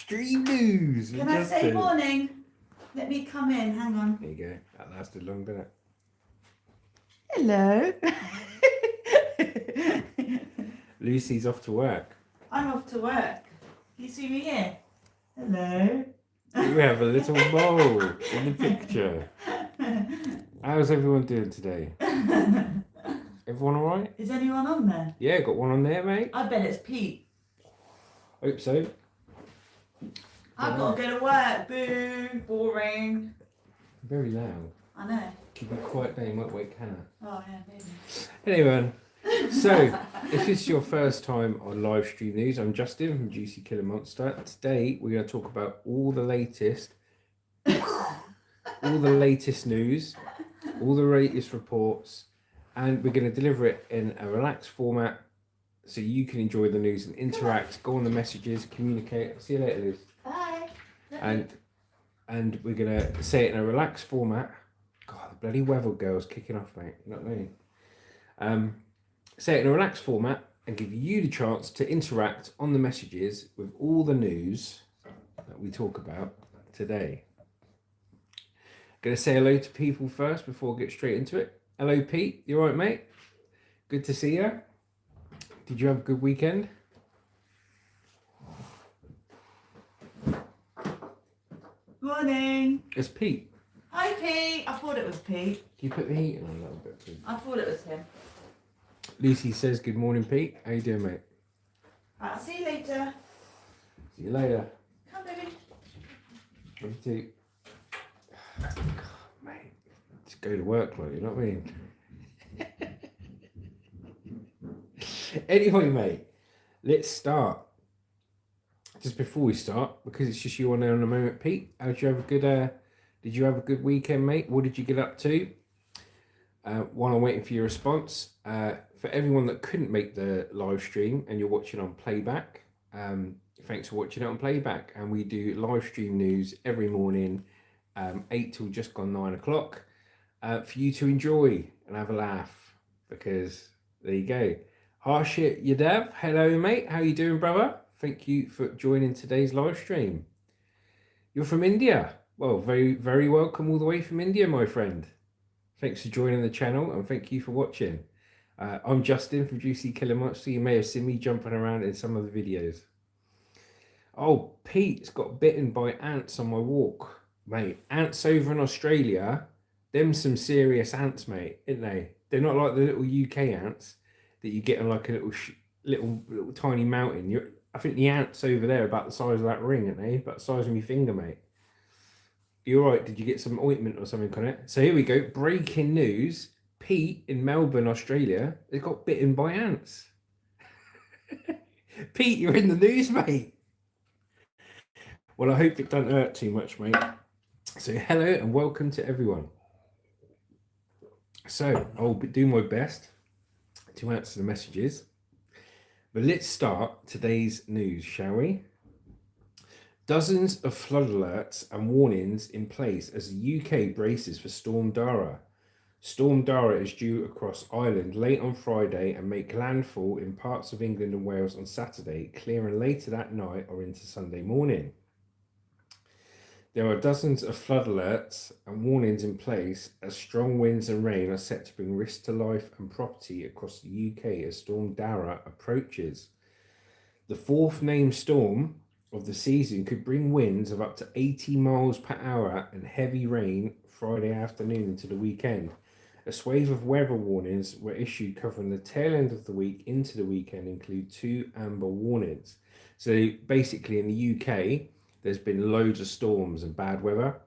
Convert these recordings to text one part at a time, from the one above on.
Livestream news. Can I say morning? Let me come in. Hang on. There you go. That lasted long, didn't it? Hello. Lucy's off to work. I'm off to work. You see me here? Hello. We have a little mole in the picture. How's everyone doing today? Everyone all right? Is anyone on there? Yeah, got one on there, mate. I bet it's Pete. Hope so. I've got to go to work. Boo. Boring. Very loud. I know. Keep it quiet down, you might wake Hannah. Oh, yeah, maybe. Anyway, so if this is your first time on Livestream News, I'm Justin from Juicy Killer Monster. Today we're going to talk about all the latest news, all the latest reports, and we're going to deliver it in a relaxed format so you can enjoy the news and interact, go on the messages, communicate. See you later, Liz. Bye. And we're going to say it in a relaxed format. God, the bloody weather girl's kicking off, mate. You know what I mean? Say it in a relaxed format and give you the chance to interact on the messages with all the news that we talk about today. Going to say hello to people first before we get straight into it. Hello, Pete. You all right, mate? Good to see you. Did you have a good weekend? Morning. It's Pete. Hi, Pete. I thought it was Pete. Can you put the heat on a little bit, please? I thought it was him. Lucy says, good morning, Pete. How you doing, mate? Right, I'll see you later. See you later. Come, baby. Love you too. God, mate, just go to work, like, you know what I mean? Anyway, mate, let's start. Just before we start, because it's just you on there in a moment, Pete. Did you have a good weekend, mate? What did you get up to? While I'm waiting for your response, for everyone that couldn't make the live stream and you're watching on playback, thanks for watching it on playback. And we do live stream news every morning, 8 till just gone 9 o'clock, for you to enjoy and have a laugh. Because there you go. Harshit Yadav, hello, mate. How you doing, brother? Thank you for joining today's live stream. You're from India. Well, very, very welcome all the way from India, my friend. Thanks for joining the channel and thank you for watching. I'm Justin from Juicy Killer Monster. You may have seen me jumping around in some of the videos. Oh, Pete's got bitten by ants on my walk. Mate, ants over in Australia, them some serious ants, mate, isn't they? They're not like the little UK ants that you get on like a little tiny mountain. I think the ants over there are about the size of that ring, aren't they? About the size of my finger, mate. You all right? Did you get some ointment or something on it? So here we go. Breaking news. Pete in Melbourne, Australia, has got bitten by ants. Pete, you're in the news, mate. Well, I hope it doesn't hurt too much, mate. So hello and welcome to everyone. So I'll do my best to answer the messages. But let's start today's news, shall we? Dozens of flood alerts and warnings in place as the UK braces for Storm Dara. Storm Dara is due across Ireland late on Friday and make landfall in parts of England and Wales on Saturday, clearing later that night or into Sunday morning. There are dozens of flood alerts and warnings in place as strong winds and rain are set to bring risk to life and property across the UK as Storm Dara approaches. The fourth named storm of the season could bring winds of up to 80 miles per hour and heavy rain Friday afternoon into the weekend. A swathe of weather warnings were issued covering the tail end of the week into the weekend, include 2 amber warnings. So basically in the UK, there's been loads of storms and bad weather,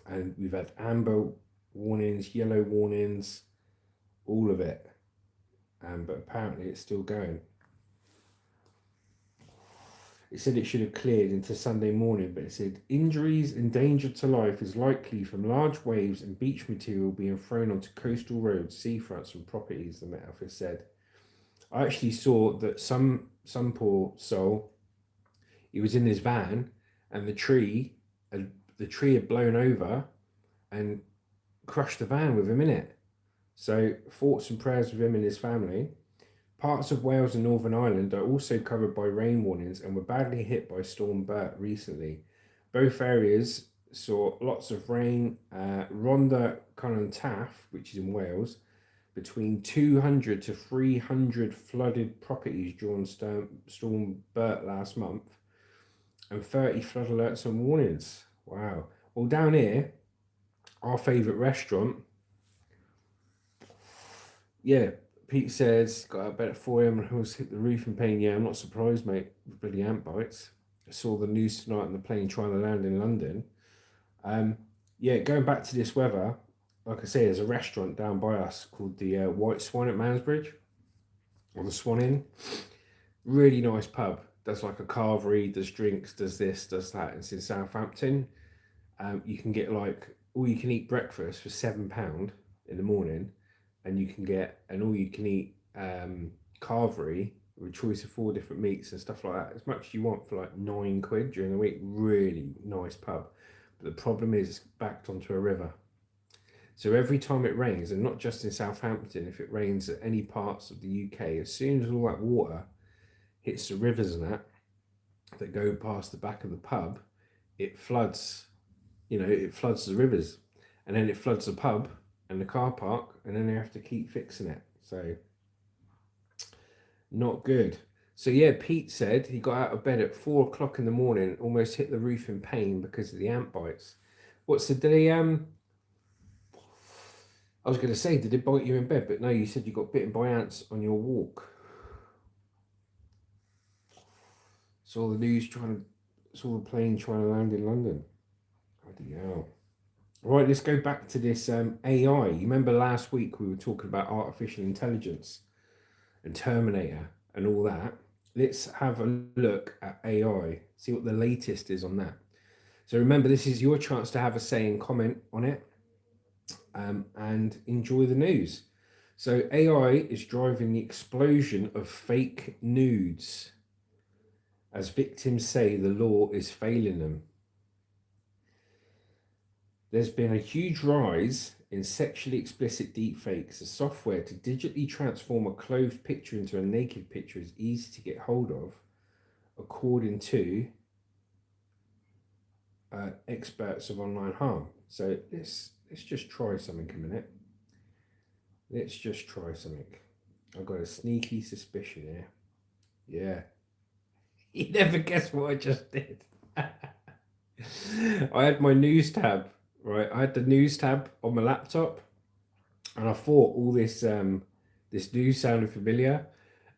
and we've had amber warnings, yellow warnings, all of it. But apparently it's still going. It said it should have cleared into Sunday morning, but it said injuries and danger to life is likely from large waves and beach material being thrown onto coastal roads, seafronts and properties, the Met Office said. I actually saw that some poor soul, he was in his van and the tree had blown over and crushed the van with him in it. So thoughts and prayers with him and his family. Parts of Wales and Northern Ireland are also covered by rain warnings and were badly hit by Storm Bert recently. Both areas saw lots of rain. Rhondda Cynon Taf, which is in Wales, between 200 to 300 flooded properties during Storm Bert last month, and 30 flood alerts and warnings. Wow. Well, down here, our favourite restaurant, yeah, Pete says, got out of bed at 4 a.m. and almost hit the roof in pain. Yeah, I'm not surprised, mate. Bloody ant bites. I saw the news tonight on the plane trying to land in London. Yeah, going back to this weather, like I say, there's a restaurant down by us called the White Swan at Mansbridge, or the Swan Inn. Really nice pub. Does like a carvery, does drinks, does this, does that. It's in Southampton. You can get like all you can eat breakfast for £7 in the morning, and you can get an all you can eat carvery with a choice of 4 different meats and stuff like that, as much as you want, for like £9 during the week. Really nice pub. But the problem is it's backed onto a river. So every time it rains, and not just in Southampton, if it rains at any parts of the UK, as soon as all that water hits the rivers and that go past the back of the pub, it floods, it floods the rivers, and then it floods the pub and the car park, and then they have to keep fixing it. So not good. So yeah, Pete said he got out of bed at 4 o'clock in the morning, almost hit the roof in pain because of the ant bites. What's the day? I was going to say, did it bite you in bed? But no, you said you got bitten by ants on your walk. Saw the plane trying to land in London. Bloody hell. Right, let's go back to this AI. You remember last week we were talking about artificial intelligence and Terminator and all that. Let's have a look at AI, see what the latest is on that. So remember, this is your chance to have a say and comment on it, and enjoy the news. So AI is driving the explosion of fake nudes, as victims say the law is failing them. There's been a huge rise in sexually explicit deepfakes. The software to digitally transform a clothed picture into a naked picture is easy to get hold of, according to experts of online harm. So let's just try something a minute. Let's just try something. I've got a sneaky suspicion here. Yeah. You never guess what I just did. I had my news tab, right? I had the news tab on my laptop, and I thought all this this news sounded familiar,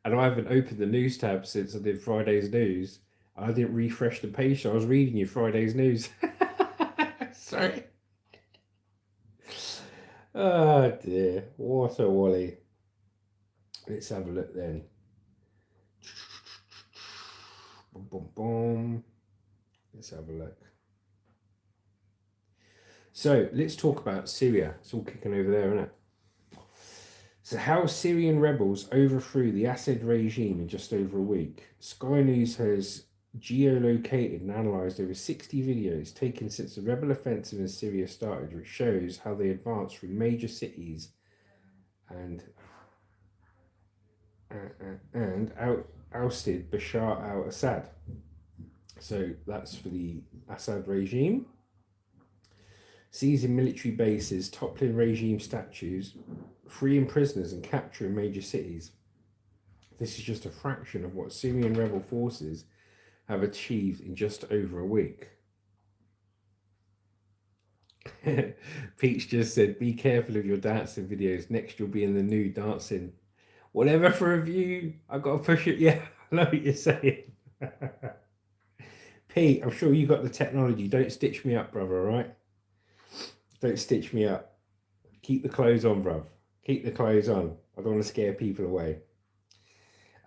and I haven't opened the news tab since I did Friday's news. I didn't refresh the page, so I was reading you Friday's news. Sorry. Oh dear, what a wally. Let's have a look then. Boom, boom, boom. Let's have a look. So let's talk about Syria. It's all kicking over there, isn't it? So how Syrian rebels overthrew the Assad regime in just over a week. Sky News has geolocated and analysed over 60 videos taken since the rebel offensive in Syria started, which shows how they advanced through major cities and ousted Bashar al-Assad. So that's for the Assad regime. Seizing military bases, toppling regime statues, freeing prisoners and capturing major cities. This is just a fraction of what Syrian rebel forces have achieved in just over a week. Peach just said, be careful of your dancing videos. Next you'll be in the nude dancing. Whatever for a view. I got to push it. Yeah, I know what you're saying. Pete, I'm sure you got the technology. Don't stitch me up, brother, all right? Don't stitch me up. Keep the clothes on, bruv. Keep the clothes on. I don't want to scare people away.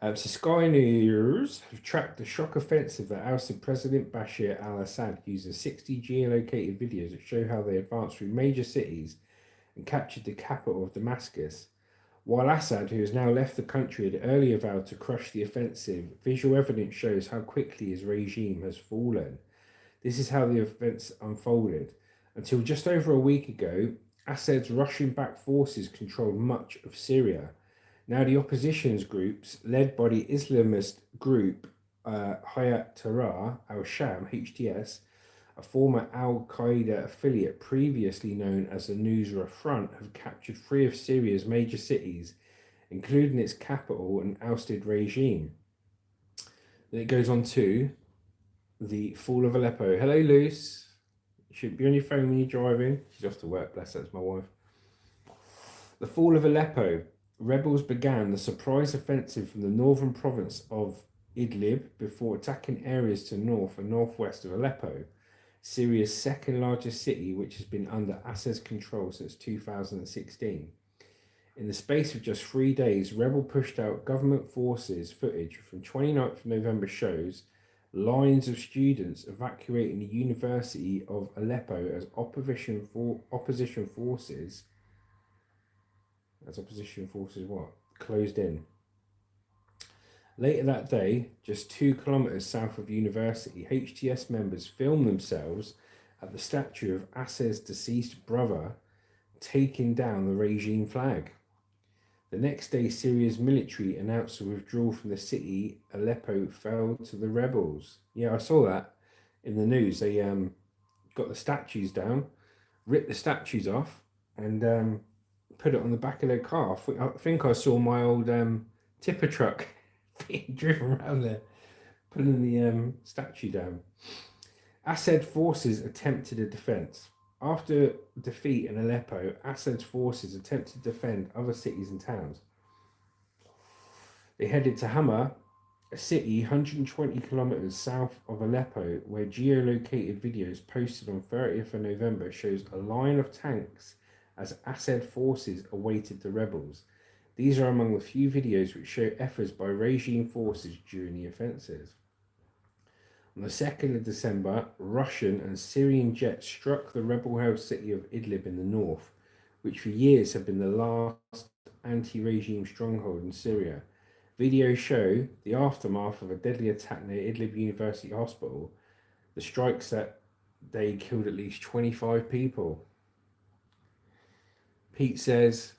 So Sky News have tracked the shock offensive that ousted President Bashar al-Assad using 60 geolocated videos that show how they advanced through major cities and captured the capital of Damascus. While Assad, who has now left the country, had earlier vowed to crush the offensive, visual evidence shows how quickly his regime has fallen. This is how the events unfolded. Until just over a week ago, Assad's Russian-backed forces controlled much of Syria. Now, the opposition's groups, led by the Islamist group Hayat Tahrir al-Sham, HTS, a former al-Qaeda affiliate previously known as the Nusra Front, have captured 3 of Syria's major cities, including its capital, and ousted regime. Then it goes on to the fall of Aleppo. Hello, Luce. You shouldn't be on your phone when you're driving. She's off to work, bless her, that's my wife. The fall of Aleppo. Rebels began the surprise offensive from the northern province of Idlib before attacking areas to north and northwest of Aleppo, Syria's second largest city, which has been under Assad's control since 2016. In the space of just 3 days, rebel pushed out government forces. Footage from 29th of November shows lines of students evacuating the University of Aleppo as opposition forces. As opposition forces what? Closed in. Later that day, just 2 kilometers south of University, HTS members filmed themselves at the statue of Assad's deceased brother taking down the regime flag. The next day, Syria's military announced a withdrawal from the city. Aleppo fell to the rebels. Yeah, I saw that in the news. They got the statues down, ripped the statues off, and put it on the back of their car. I think I saw my old tipper truck being driven around there, putting the statue down. Assad forces attempted a defense. After defeat in Aleppo, Assad's forces attempted to defend other cities and towns. They headed to Hama, a city 120 kilometers south of Aleppo, where geolocated videos posted on 30th of November shows a line of tanks as Assad forces awaited the rebels. These are among the few videos which show efforts by regime forces during the offensive. On the 2nd of December, Russian and Syrian jets struck the rebel-held city of Idlib in the north, which for years had been the last anti-regime stronghold in Syria. Videos show the aftermath of a deadly attack near Idlib University Hospital. The strikes that day killed at least 25 people. Pete says,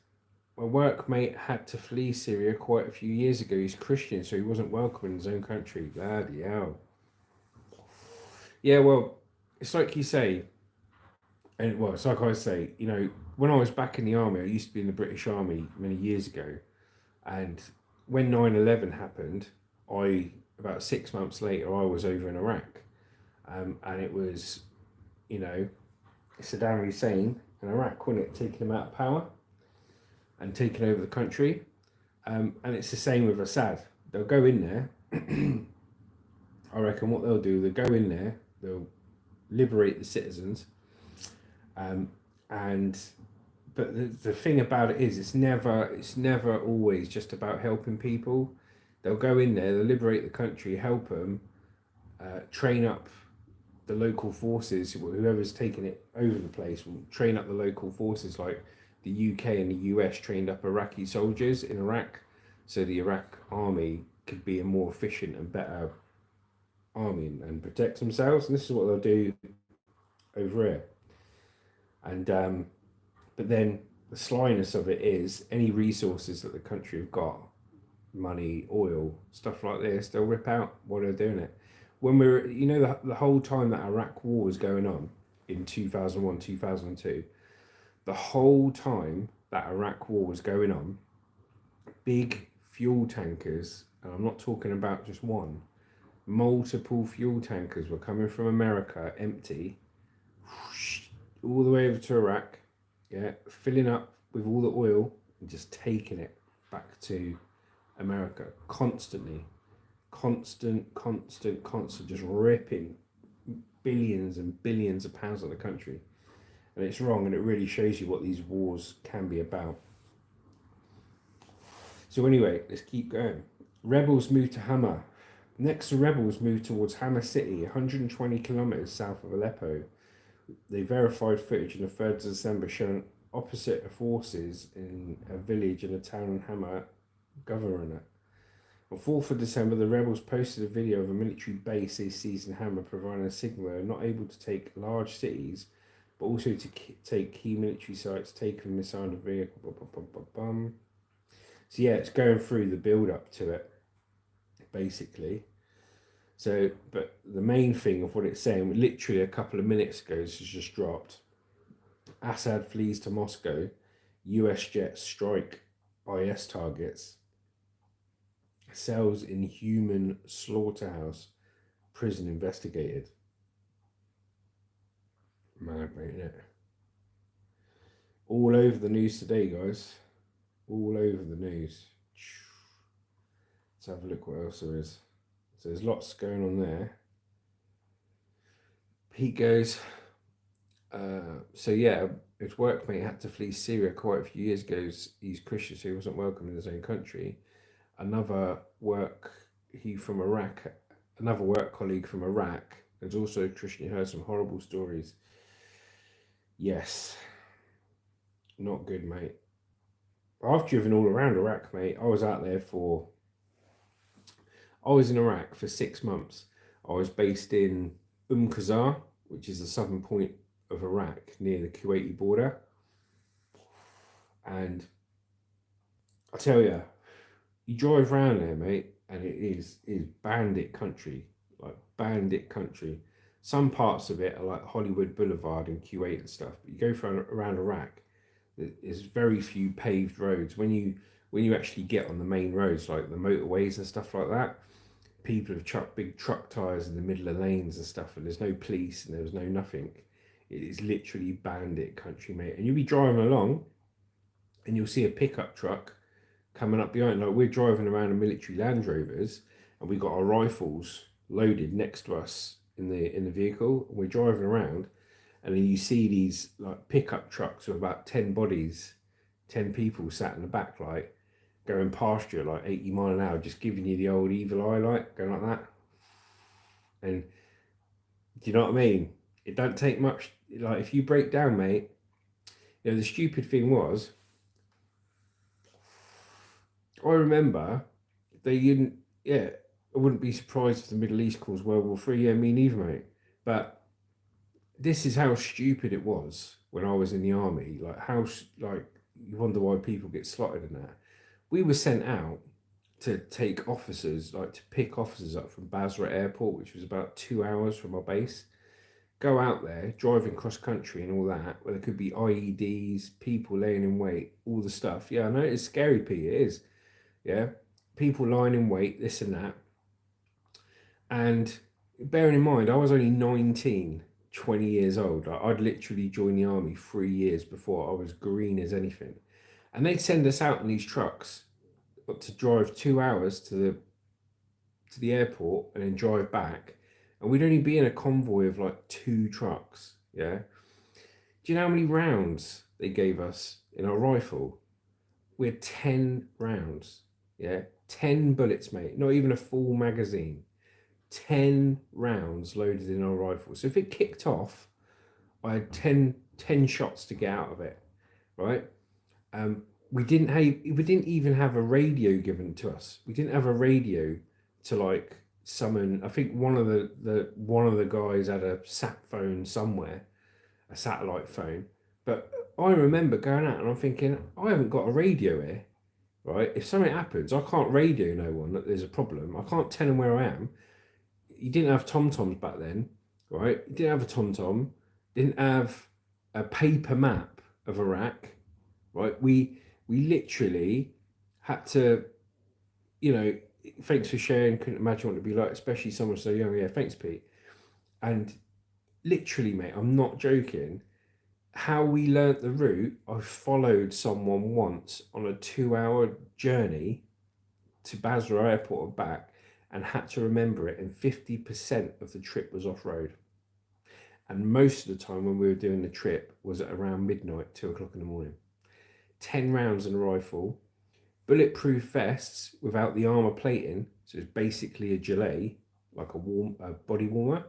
my workmate had to flee Syria quite a few years ago. He's Christian, so he wasn't welcome in his own country. Bloody hell. Yeah, well, it's like you say, and well, it's like I say, you know, when I was back in the army, I used to be in the British Army many years ago, and when 9/11 happened, about 6 months later, I was over in Iraq, and it was, you know, Saddam Hussein in Iraq, wasn't it, taking him out of power and taking over the country, and it's the same with Assad. They'll go in there. I reckon what they'll do, they'll go in there, they'll liberate the citizens, but the thing about it is, it's never always just about helping people. They'll go in there, they'll liberate the country, help them, train up the local forces. Whoever's taking it over the place will train up the local forces, like the UK and the US trained up Iraqi soldiers in Iraq, so the Iraq army could be a more efficient and better army and protect themselves. And this is what they'll do over here. And but then the slyness of it is, any resources that the country have got, money, oil, stuff like this, they'll rip out while they're doing it. When we're, you know, the whole time that Iraq war was going on in 2001, 2002, the whole time that Iraq war was going on, big fuel tankers, and I'm not talking about just one, multiple fuel tankers were coming from America empty, all the way over to Iraq, yeah, filling up with all the oil and just taking it back to America constantly. Constant, just ripping billions and billions of pounds of the country. And it's wrong, and it really shows you what these wars can be about. So anyway, let's keep going. Rebels moved to Hama. Next, the rebels moved towards Hama city, 120 kilometers south of Aleppo. They verified footage on the 3rd of December showing opposite forces in a village and a town in Hama governorate. On 4th of December, the rebels posted a video of a military base they seized in Hama, providing a signal they are not able to take large cities, but also to take key military sites taken from missile vehicle. So yeah, it's going through the build up to it, basically. So, but the main thing of what it's saying, literally a couple of minutes ago, this has just dropped. Assad flees to Moscow. US jets strike IS targets. Cells in human slaughterhouse. Prison investigated. Mad, mate, isn't it? All over the news today, guys. All over the news. Let's have a look what else there is. So there's lots going on there. Pete goes, so yeah, his workmate had to flee Syria quite a few years ago. He's Christian, so he wasn't welcome in his own country. Another work colleague from Iraq, is also a Christian, who heard some horrible stories. Yes, not good, mate. I've driven all around Iraq, mate. I was in Iraq for 6 months. I was based in Qasr, which is the southern point of Iraq near the Kuwaiti border. And I tell you, you drive around there, mate, and it is bandit country, like bandit country. Some parts of it are like Hollywood Boulevard in Kuwait and stuff, but you go around Iraq, there's very few paved roads. When you actually get on the main roads, like the motorways and stuff like that, people have chucked big truck tires in the middle of lanes and stuff, and there's no police and there's no nothing. It is literally bandit country, mate. And you'll be driving along, and you'll see a pickup truck coming up behind. Like, we're driving around in military Land Rovers, and we got our rifles loaded next to us in the vehicle. And we're driving around, and then you see these like pickup trucks with about 10 bodies, 10 people sat in the back, like going past you like 80 mile an hour, just giving you the old evil eye, like going like that. And do you know what I mean? It don't take much. Like, if you break down, mate, you know, the stupid thing was, I remember they didn't, yeah, I wouldn't be surprised if the Middle East caused World War III. Yeah, me neither, mate. But this is how stupid it was when I was in the army. Like, you wonder why people get slotted in that. We were sent out to take officers, like to pick officers up from Basra Airport, which was about 2 hours from our base. Go out there, driving cross country and all that, where there could be IEDs, people laying in wait, all the stuff. Yeah, I know it's scary, Pete, it is. Yeah, people lying in wait, this and that. And bearing in mind, I was only 19, 20 years old. Like, I'd literally joined the army 3 years before. I was green as anything. And they'd send us out in these trucks to drive 2 hours to the airport and then drive back. And we'd only be in a convoy of like 2 trucks. Yeah. Do you know how many rounds they gave us in our rifle? We had 10 rounds. Yeah. 10 bullets, mate. Not even a full magazine. 10 rounds loaded in our rifle. So if it kicked off, I had 10 shots to get out of it. Right. We didn't even have a radio given to us. We didn't have a radio to like summon. I think one of the guys had a sat phone somewhere, a satellite phone. But I remember going out and I'm thinking, I haven't got a radio here, right? If something happens, I can't radio no one that there's a problem. I can't tell them where I am. You didn't have tom-toms back then, right? You didn't have a tom-tom. Didn't have a paper map of Iraq, right? We literally had to, you know, thanks for sharing. Couldn't imagine what it'd be like, especially someone so young. Yeah, thanks, Pete. And literally, mate, I'm not joking. How we learnt the route, I followed someone once on a 2-hour journey to Basra Airport and back, and had to remember it. And 50% of the trip was off road. And most of the time when we were doing the trip was at around midnight, 2 o'clock in the morning. 10 rounds in a rifle, bulletproof vests without the armor plating, so it's basically a gilet, like a body warmer.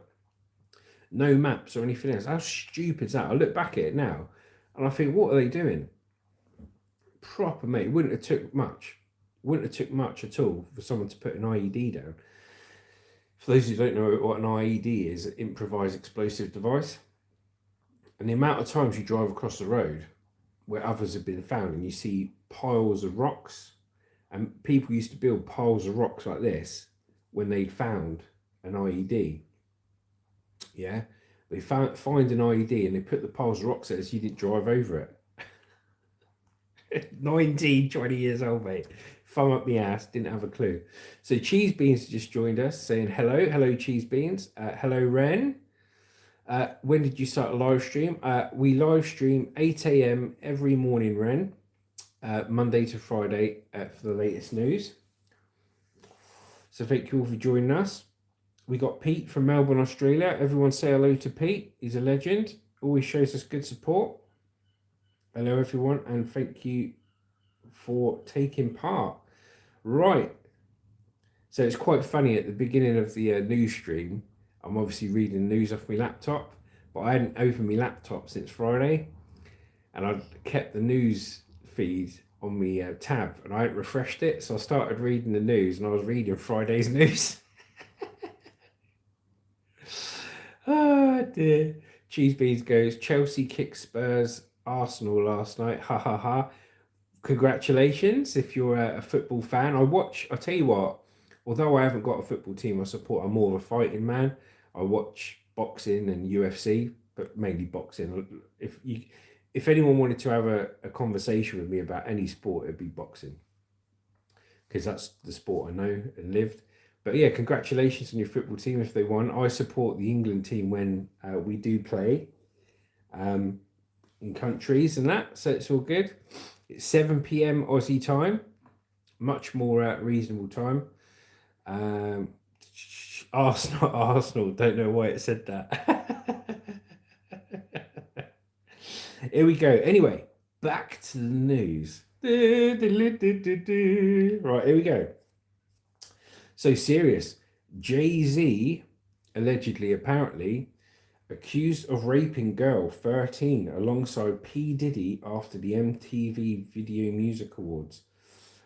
No maps or anything else. How stupid is that? I look back at it now and I think, what are they doing? Proper, mate. It wouldn't have took much. Wouldn't have took much at all for someone to put an IED down. For those who don't know what an IED is, an improvised explosive device. And the amount of times you drive across the road where others have been found and you see piles of rocks And people used to build piles of rocks like this when they'd found an IED. Yeah, they find an IED and they put the piles of rocks there so you didn't drive over it. 19, 20 years old, mate. Thumb up the ass, didn't have a clue. So Cheese Beans just joined us saying hello. Hello, Cheese Beans. Hello, Ren. When did you start a live stream? We live stream 8 a.m. every morning, Ren. Monday to Friday for the latest news. So thank you all for joining us. We got Pete from Melbourne, Australia. Everyone say hello to Pete. He's a legend. Always shows us good support. Hello, everyone, and thank you for taking part. Right. So it's quite funny at the beginning of the news stream. I'm obviously reading the news off my laptop, but I hadn't opened my laptop since Friday, and I kept the news feed on my tab, and I hadn't refreshed it. So I started reading the news, and I was reading Friday's news. Oh dear. Cheese Beans goes, Chelsea kicked Spurs Arsenal last night. Ha ha ha. Congratulations if you're a football fan. I'll tell you what, although I haven't got a football team I support, I'm more of a fighting man. I watch boxing and UFC, but mainly boxing. If anyone wanted to have a conversation with me about any sport, it'd be boxing, because that's the sport I know and lived. But yeah, congratulations on your football team if they won. I support the England team when we do play in countries and that, so it's all good. It's 7 p.m. Aussie time, much more reasonable time. Arsenal, don't know why it said that. Here we go. Anyway, back to the news. Right, here we go. So serious. Jay-Z, allegedly, apparently, accused of raping girl 13 alongside P. Diddy after the MTV Video Music Awards.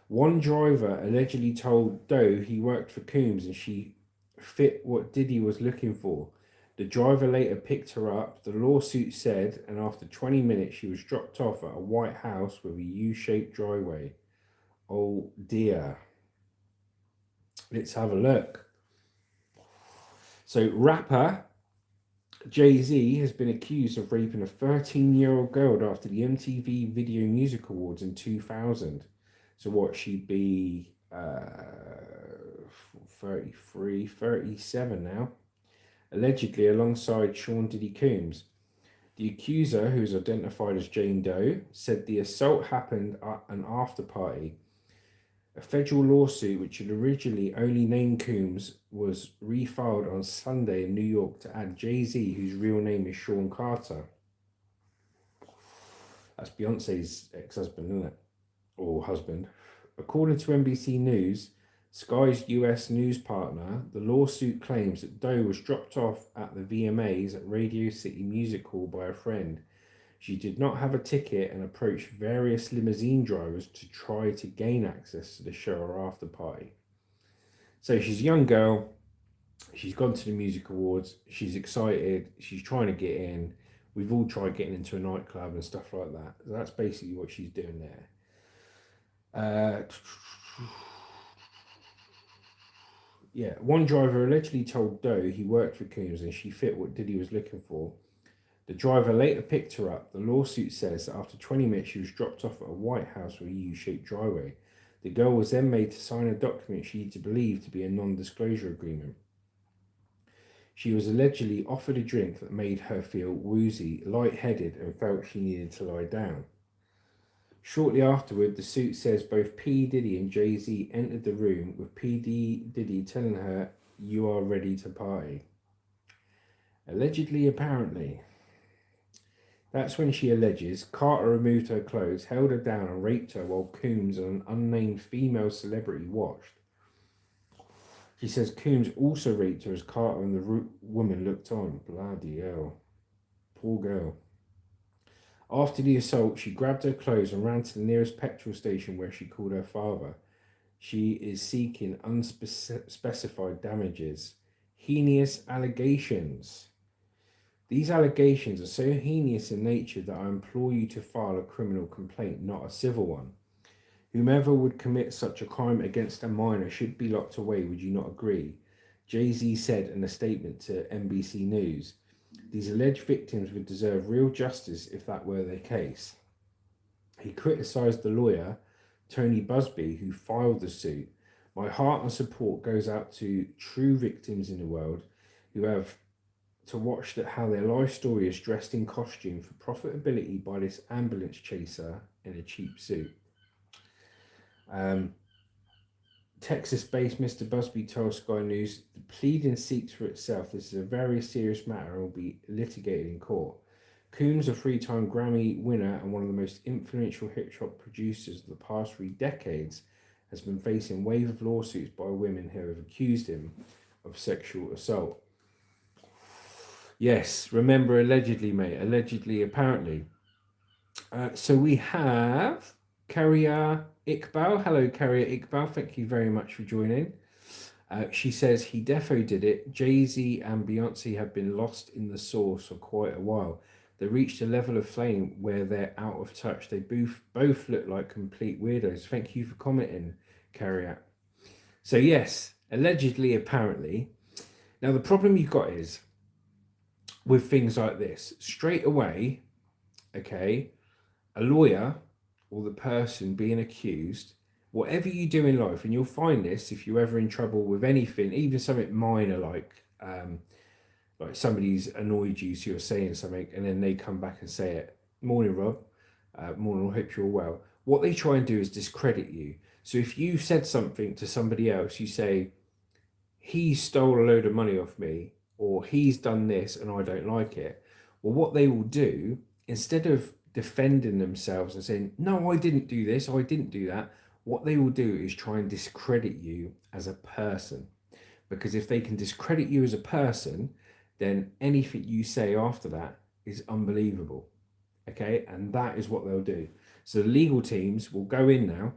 One driver allegedly told Doe he worked for Coombs and she fit what Diddy was looking for. The driver later picked her up, the lawsuit said, and after 20 minutes she was dropped off at a White House with a U-shaped driveway. Oh dear. Let's have a look. So rapper Jay-Z has been accused of raping a 13-year-old girl after the MTV Video Music Awards in 2000. So what, she'd be 33, 37 now. Allegedly alongside Sean Diddy Coombs. The accuser, who is identified as Jane Doe, said the assault happened at an after party. A federal lawsuit, which had originally only named Coombs, was refiled on Sunday in New York to add Jay-Z, whose real name is Sean Carter. That's Beyonce's ex-husband, isn't it? Or husband. According to NBC News, Sky's US news partner, the lawsuit claims that Doe was dropped off at the VMAs at Radio City Music Hall by a friend. She did not have a ticket and approached various limousine drivers to try to gain access to the show or after party. So she's a young girl. She's gone to the music awards. She's excited. She's trying to get in. We've all tried getting into a nightclub and stuff like that. So that's basically what she's doing there. Yeah, one driver allegedly told Doe he worked for Coombs and she fit what Diddy was looking for. The driver later picked her up. The lawsuit says that after 20 minutes she was dropped off at a White House with a U-shaped driveway. The girl was then made to sign a document she believed to be a non-disclosure agreement. She was allegedly offered a drink that made her feel woozy, lightheaded, and felt she needed to lie down. Shortly afterward, the suit says both P. Diddy and Jay-Z entered the room, with P. Diddy telling her, "You are ready to party." Allegedly, apparently. That's when she alleges Carter removed her clothes, held her down, and raped her while Coombs and an unnamed female celebrity watched. She says Coombs also raped her as Carter and the woman looked on. Bloody hell. Poor girl. After the assault, she grabbed her clothes and ran to the nearest petrol station where she called her father. She is seeking unspecified damages. Heinous allegations. These allegations are so heinous in nature that I implore you to file a criminal complaint, not a civil one. Whomever would commit such a crime against a minor should be locked away. Would you not agree? Jay-Z said in a statement to NBC News, these alleged victims would deserve real justice if that were the case. He criticised the lawyer, Tony Busby, who filed the suit. My heart and support goes out to true victims in the world who have to watch that how their life story is dressed in costume for profitability by this ambulance chaser in a cheap suit. Texas-based Mr. Busby told Sky News, the pleading speaks for itself. This is a very serious matter and will be litigated in court. Coombs, a three-time Grammy winner and one of the most influential hip-hop producers of the past 3 decades, has been facing a wave of lawsuits by women who have accused him of sexual assault. Yes, remember allegedly, mate. Allegedly, apparently. So we have Carrier Iqbal. Hello, Carrier Iqbal. Thank you very much for joining. She says he defo did it. Jay-Z and Beyonce have been lost in the sauce for quite a while. They reached a level of fame where they're out of touch. They both look like complete weirdos. Thank you for commenting, Carrier. So yes, allegedly, apparently. Now the problem you've got is with things like this, straight away, okay, a lawyer or the person being accused, whatever you do in life, and you'll find this if you're ever in trouble with anything, even something minor like somebody's annoyed you, so you're saying something, and then they come back and say it. Morning, Rob. Morning, I hope you're well. What they try and do is discredit you. So if you said something to somebody else, you say, he stole a load of money off me, or he's done this and I don't like it. Well, what they will do, instead of defending themselves and saying, no, I didn't do this, I didn't do that, what they will do is try and discredit you as a person. Because if they can discredit you as a person, then anything you say after that is unbelievable. Okay, and that is what they'll do. So the legal teams will go in now,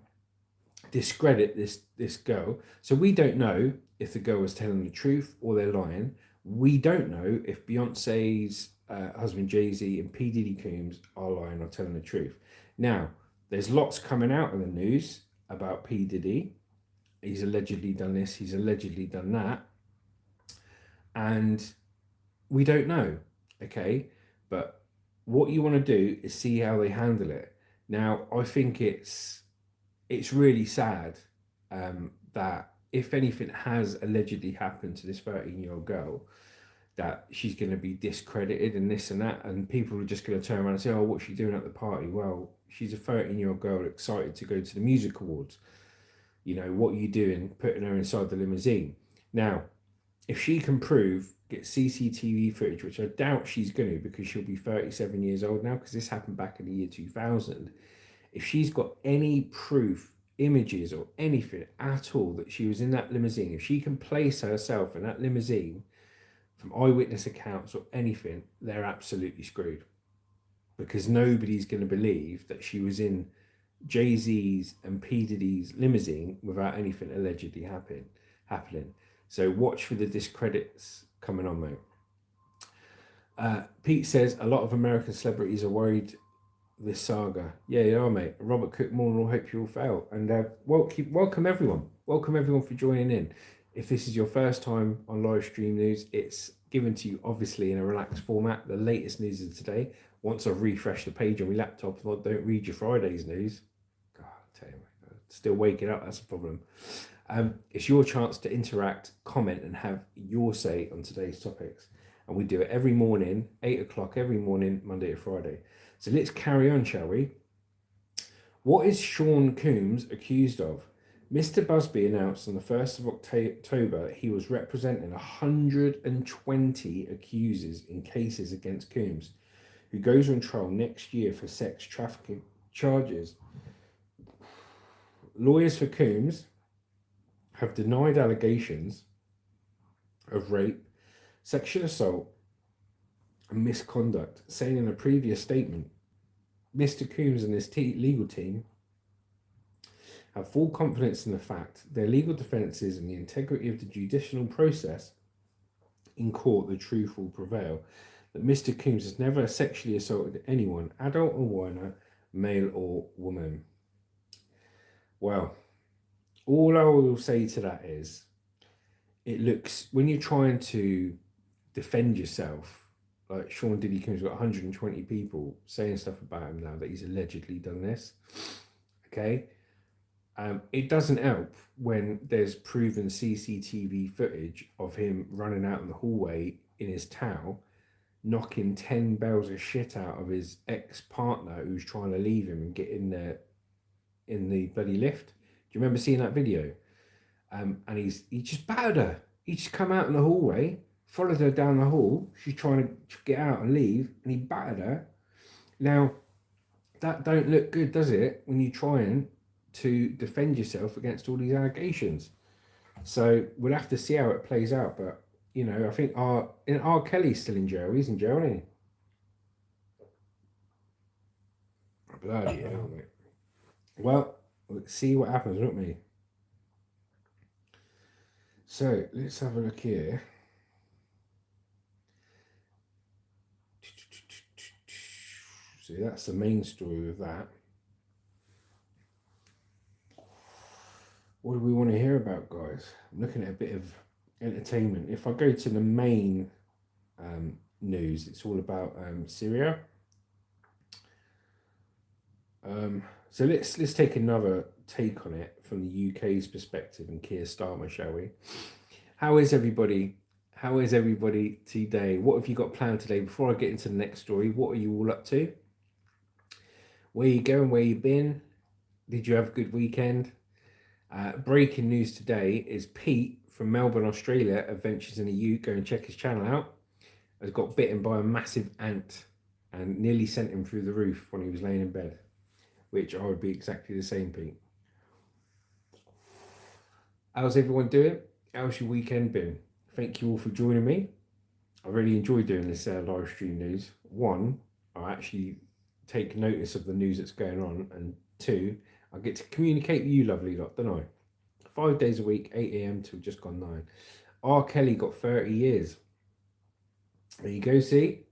discredit this girl. So we don't know if the girl was telling the truth or they're lying. We don't know if Beyonce's husband Jay-Z and P. Diddy Coombs are lying or telling the truth. Now, there's lots coming out in the news about P. Diddy. He's allegedly done this, he's allegedly done that. And we don't know, okay? But what you want to do is see how they handle it. Now, I think it's really sad that if anything has allegedly happened to this 13-year-old girl, that she's going to be discredited and this and that, and people are just going to turn around and say, oh, what's she doing at the party? Well, she's a 13-year-old girl excited to go to the music awards. You know, what are you doing putting her inside the limousine? Now, if she can get CCTV footage, which I doubt she's going to, because she'll be 37 years old now, because this happened back in the year 2000. If she's got any proof, images or anything at all that she was in that limousine, if she can place herself in that limousine from eyewitness accounts or anything, they're absolutely screwed. Because nobody's going to believe that she was in Jay-Z's and P. Diddy's limousine without anything allegedly happening. So watch for the discredits coming on, mate. Pete says a lot of American celebrities are worried this saga. Yeah, you are, mate. Robert Cook, morning, I hope you all fail. And welcome everyone. Welcome everyone for joining in. If this is your first time on Livestream News, it's given to you obviously in a relaxed format. The latest news of today. Once I've refreshed the page on my laptop, I don't read your Friday's news. God, I tell you, still waking up, that's a problem. It's your chance to interact, comment, and have your say on today's topics. And we do it every morning, 8 o'clock every morning, Monday to Friday. So let's carry on, shall we? What is Sean Combs accused of? Mr. Busby announced on the 1st of October he was representing 120 accusers in cases against Combs, who goes on trial next year for sex trafficking charges. Lawyers for Combs have denied allegations of rape, sexual assault, and misconduct, saying in a previous statement, Mr. Combs and his legal team have full confidence in the fact their legal defences and the integrity of the judicial process in court, the truth will prevail, that Mr. Combs has never sexually assaulted anyone, adult or minor, male or woman. Well, all I will say to that is, it looks, when you're trying to defend yourself, like Sean Diddy Combs got 120 people saying stuff about him now that he's allegedly done this. Okay. It doesn't help when there's proven CCTV footage of him running out in the hallway in his towel, knocking 10 bells of shit out of his ex-partner who's trying to leave him and get in there in the bloody lift. Do you remember seeing that video? And he just battered her. He just come out in the hallway, followed her down the hall. She's trying to get out and leave, and he battered her. Now, that don't look good, does it, when you're trying to defend yourself against all these allegations? So we'll have to see how it plays out. But, you know, I think R. Kelly's still in jail. He's in jail, isn't he? Bloody hell, mate. Well, let's see what happens, won't we? So let's have a look here. So that's the main story of that. What do we want to hear about, guys? I'm looking at a bit of entertainment. If I go to the main news, it's all about Syria. So let's take another take on it from the UK's perspective and Keir Starmer, shall we? How is everybody? How is everybody today? What have you got planned today? Before I get into the next story, what are you all up to? Where you going? Where you been? Did you have a good weekend? Breaking news today is Pete from Melbourne, Australia, Adventures in a Ute. Go and check his channel out. Has got bitten by a massive ant and nearly sent him through the roof when he was laying in bed, which I would be exactly the same, Pete. How's everyone doing? How's your weekend been? Thank you all for joining me. I really enjoy doing this live stream news. One, I actually take notice of the news that's going on, and two, I get to communicate with you lovely lot, don't I? 5 days a week, 8 a.m. till just gone 9. R. Kelly got 30 years. There you go, see?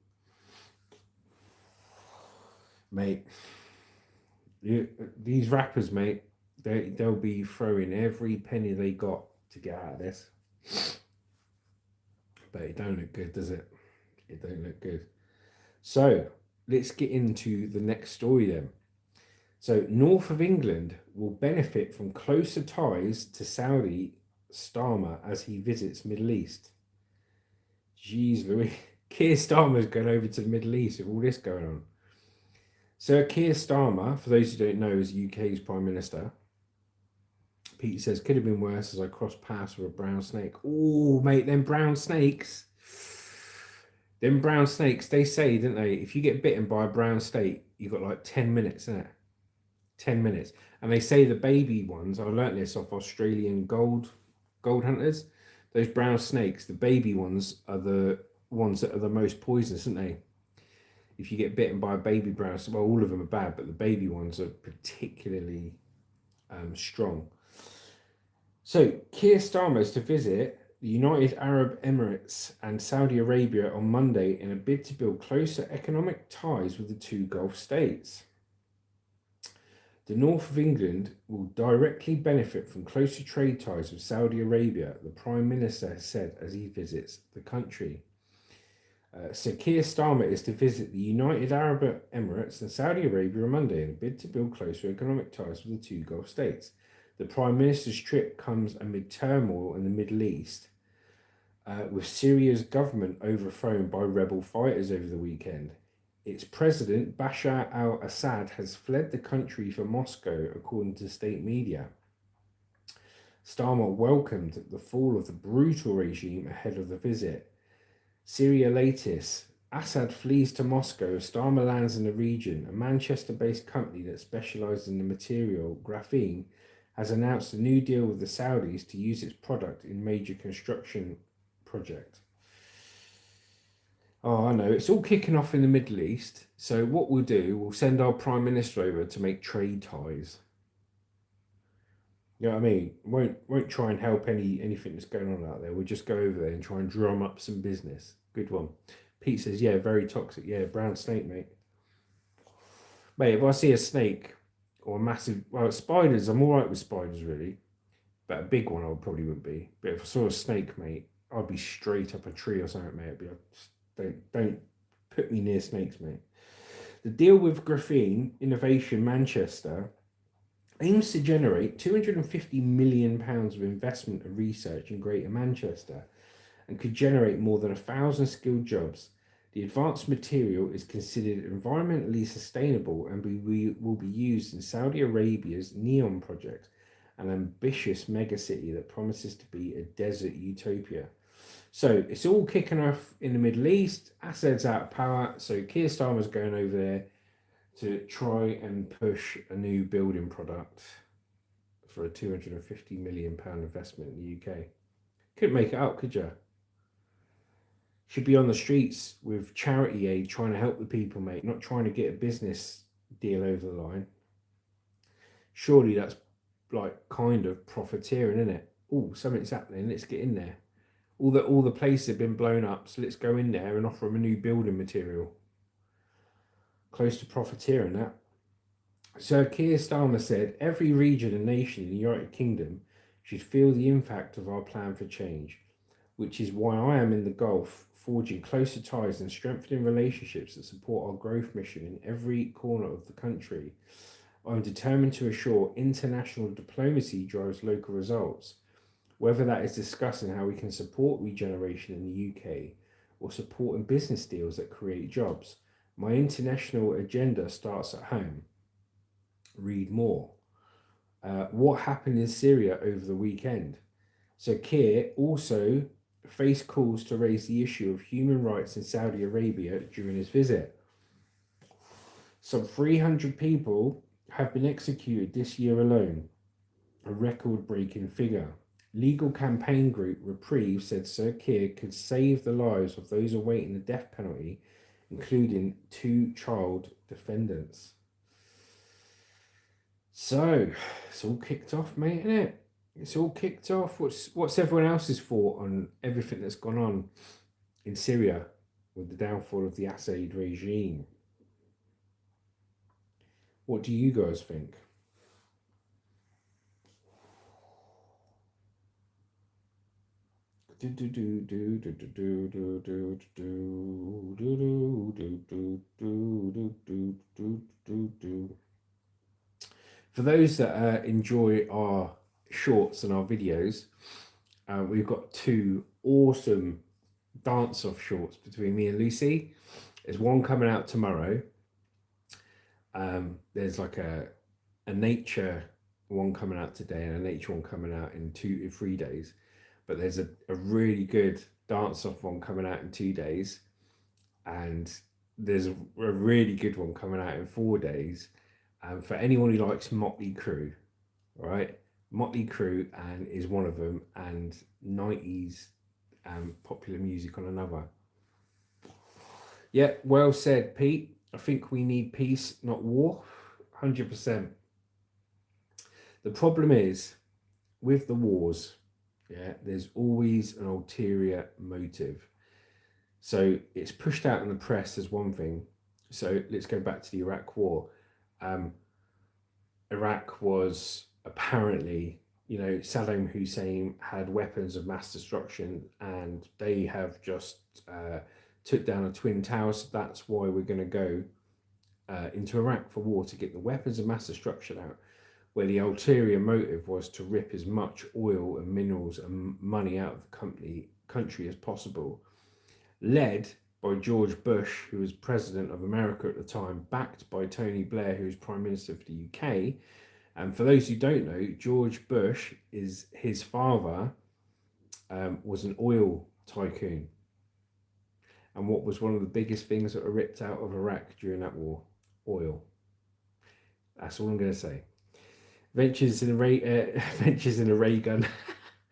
Mate, these rappers, mate, they'll be throwing every penny they got to get out of this. But it don't look good, does it? It don't look good. So let's get into the next story then. So north of England will benefit from closer ties to Saudi Starmer as he visits Middle East. Jeez Louis, Keir Starmer's going over to the Middle East with all this going on. Sir Keir Starmer, for those who don't know, is UK's Prime Minister. Pete says, could have been worse as I crossed paths with a brown snake. Oh, mate, them brown snakes. Them brown snakes, they say, didn't they, if you get bitten by a brown snake, you've got like 10 minutes, isn't it? 10 minutes. And they say the baby ones, I learnt this off Australian gold hunters, those brown snakes, the baby ones are the ones that are the most poisonous, aren't they? If you get bitten by a baby brown snake, well, all of them are bad, but the baby ones are particularly strong. So Keir Starmer is to visit the United Arab Emirates and Saudi Arabia on Monday in a bid to build closer economic ties with the two Gulf states. The north of England will directly benefit from closer trade ties with Saudi Arabia, the Prime Minister has said as he visits the country. So Keir Starmer is to visit the United Arab Emirates and Saudi Arabia on Monday in a bid to build closer economic ties with the two Gulf states. The Prime Minister's trip comes amid turmoil in the Middle East, with Syria's government overthrown by rebel fighters over the weekend. Its president, Bashar al-Assad, has fled the country for Moscow, according to state media. Starmer welcomed the fall of the brutal regime ahead of the visit. Syria latest. Assad flees to Moscow as Starmer lands in the region. A Manchester-based company that specialises in the material graphene has announced a new deal with the Saudis to use its product in major construction project. Oh, I know. It's all kicking off in the Middle East. So what we'll do, we'll send our Prime Minister over to make trade ties. You know what I mean? Won't try and help anything that's going on out there. We'll just go over there and try and drum up some business. Good one. Pete says, yeah, very toxic. Yeah, brown snake, mate. Mate, if I see a snake or a massive. Well, spiders. I'm all right with spiders, really, but a big one I probably wouldn't be. But if I saw a snake, mate, I'd be straight up a tree or something, mate. I'd be like, don't put me near snakes, mate. The deal with Graphene Innovation Manchester aims to generate £250 million of investment and research in Greater Manchester and could generate more than 1,000 skilled jobs. The advanced material is considered environmentally sustainable and will be used in Saudi Arabia's NEOM project, an ambitious megacity that promises to be a desert utopia. So it's all kicking off in the Middle East. Assad's out of power, so Keir Starmer's going over there to try and push a new building product for a £250 million investment in the UK. Couldn't make it up, could you? Should be on the streets with charity aid trying to help the people, mate, not trying to get a business deal over the line. Surely that's like kind of profiteering, isn't it? Oh, something's happening, let's get in there. All the places have been blown up, so let's go in there and offer them a new building material. Close to profiteering, that. Sir Keir Starmer said every region and nation in the United Kingdom should feel the impact of our plan for change, which is why I am in the Gulf, forging closer ties and strengthening relationships that support our growth mission in every corner of the country. I'm determined to assure international diplomacy drives local results, whether that is discussing how we can support regeneration in the UK or supporting business deals that create jobs. My international agenda starts at home. Read more. What happened in Syria over the weekend? So Keir also faced calls to raise the issue of human rights in Saudi Arabia during his visit. Some 300 people have been executed this year alone, a record-breaking figure. Legal campaign group Reprieve said Sir Keir could save the lives of those awaiting the death penalty, including 2 child defendants. So, it's all kicked off, mate, isn't it? It's all kicked off. What's everyone else's thought on everything that's gone on in Syria with the downfall of the Assad regime? What do you guys think? For those that enjoy our shorts and our videos, we've got 2 awesome dance-off shorts between me and Lucy. There's one coming out tomorrow. There's like a nature one coming out today and a nature one coming out in 3 days. But there's a really good dance-off one coming out in 2 days. And there's a really good one coming out in 4 days. For anyone who likes Motley Crue, right? Motley Crue and is one of them, and 90s popular music on another. Yeah, well said, Pete. I think we need peace, not war. 100%. The problem is with the wars, yeah, there's always an ulterior motive. So it's pushed out in the press as one thing. So let's go back to the Iraq war. Iraq was apparently, Saddam Hussein had weapons of mass destruction, and they have just took down a twin tower. So that's why we're going to go into Iraq for war, to get the weapons of mass destruction out, where the ulterior motive was to rip as much oil and minerals and money out of the country as possible, led by George Bush, who was president of America at the time, backed by Tony Blair, who was prime minister for the UK. And for those who don't know, George Bush, is his father, was an oil tycoon. And what was one of the biggest things that were ripped out of Iraq during that war? Oil. That's all I'm going to say. Adventures in a ray gun.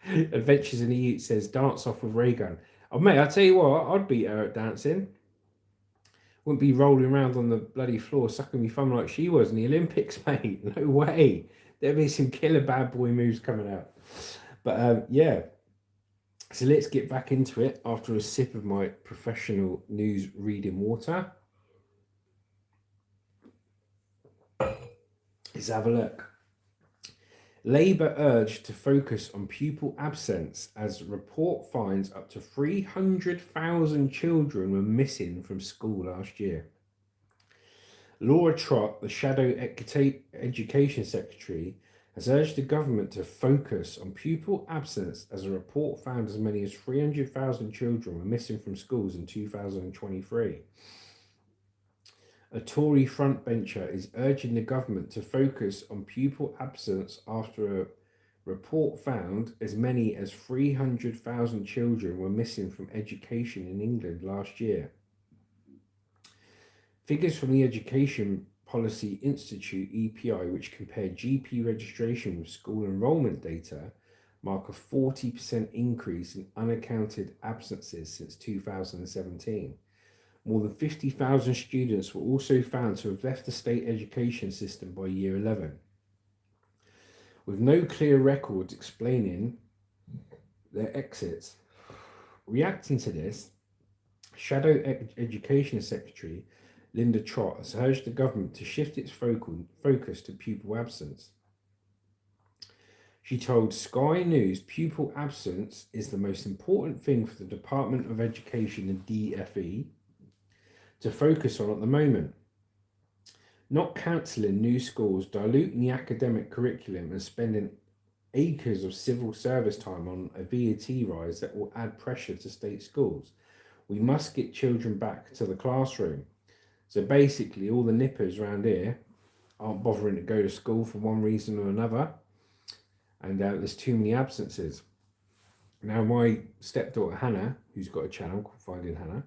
Adventures in a Ute says dance off with ray gun. Oh, mate, I tell you what, I'd beat her at dancing. Wouldn't be rolling around on the bloody floor sucking me thumb like she was in the Olympics, mate. No way. There'd be some killer bad boy moves coming out. But yeah. So let's get back into it after a sip of my professional news reading water. Let's have a look. Labour urged to focus on pupil absence as report finds up to 300,000 children were missing from school last year. Laura Trott, the Shadow Education Secretary, has urged the government to focus on pupil absence as a report found as many as 300,000 children were missing from schools in 2023. A Tory frontbencher is urging the government to focus on pupil absence after a report found as many as 300,000 children were missing from education in England last year. Figures from the Education Policy Institute (EPI), which compare GP registration with school enrolment data, mark a 40% increase in unaccounted absences since 2017. More than 50,000 students were also found to have left the state education system by year 11. With no clear records explaining their exits. Reacting to this, Shadow Education Secretary Linda Trott has urged the government to shift its focus to pupil absence. She told Sky News pupil absence is the most important thing for the Department of Education and DFE to focus on at the moment. Not cancelling new schools, diluting the academic curriculum and spending acres of civil service time on a VAT rise that will add pressure to state schools. We must get children back to the classroom. So basically all the nippers around here aren't bothering to go to school for one reason or another, and there's too many absences. Now my stepdaughter Hannah, who's got a channel called Finding Hannah,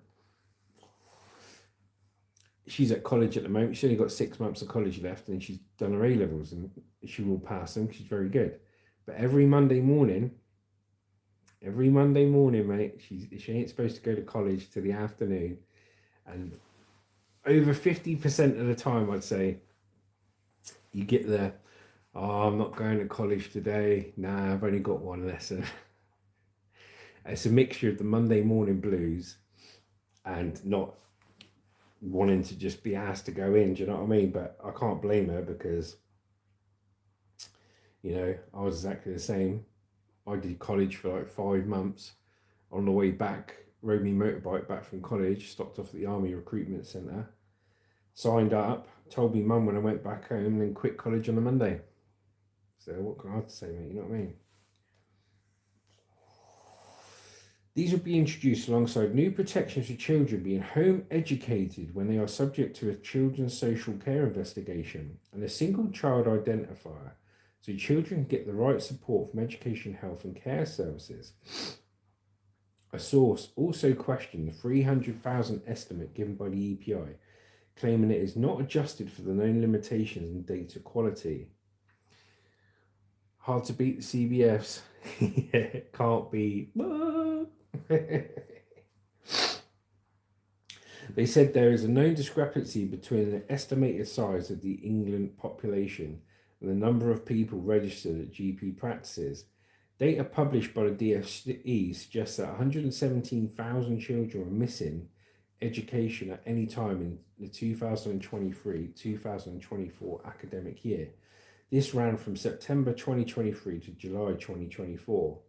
she's at college at the moment. She's only got 6 months of college left and she's done her A-levels and she will pass them because she's very good. But every Monday morning, mate, she ain't supposed to go to college till the afternoon, and over 50% of the time, I'd say, you get the, oh, I'm not going to college today. Nah, I've only got one lesson. It's a mixture of the Monday morning blues and not wanting to just be asked to go in. Do you know what I mean? But I can't blame her because, you know, I was exactly the same. I did college for like 5 months. On the way back, rode my motorbike back from college, stopped off at the Army Recruitment Centre, signed up, told me mum when I went back home, and then quit college on a Monday. So what can I have to say, mate? You know what I mean? These will be introduced alongside new protections for children being home educated when they are subject to a children's social care investigation and a single child identifier, so children get the right support from education, health and care services. A source also questioned the 300,000 estimate given by the EPI, claiming it is not adjusted for the known limitations in data quality. Hard to beat the CBFs. Yeah, can't be. They said there is a known discrepancy between the estimated size of the England population and the number of people registered at GP practices. Data published by the DFE suggests that 117,000 children were missing education at any time in the 2023-2024 academic year. This ran from September 2023 to July 2024.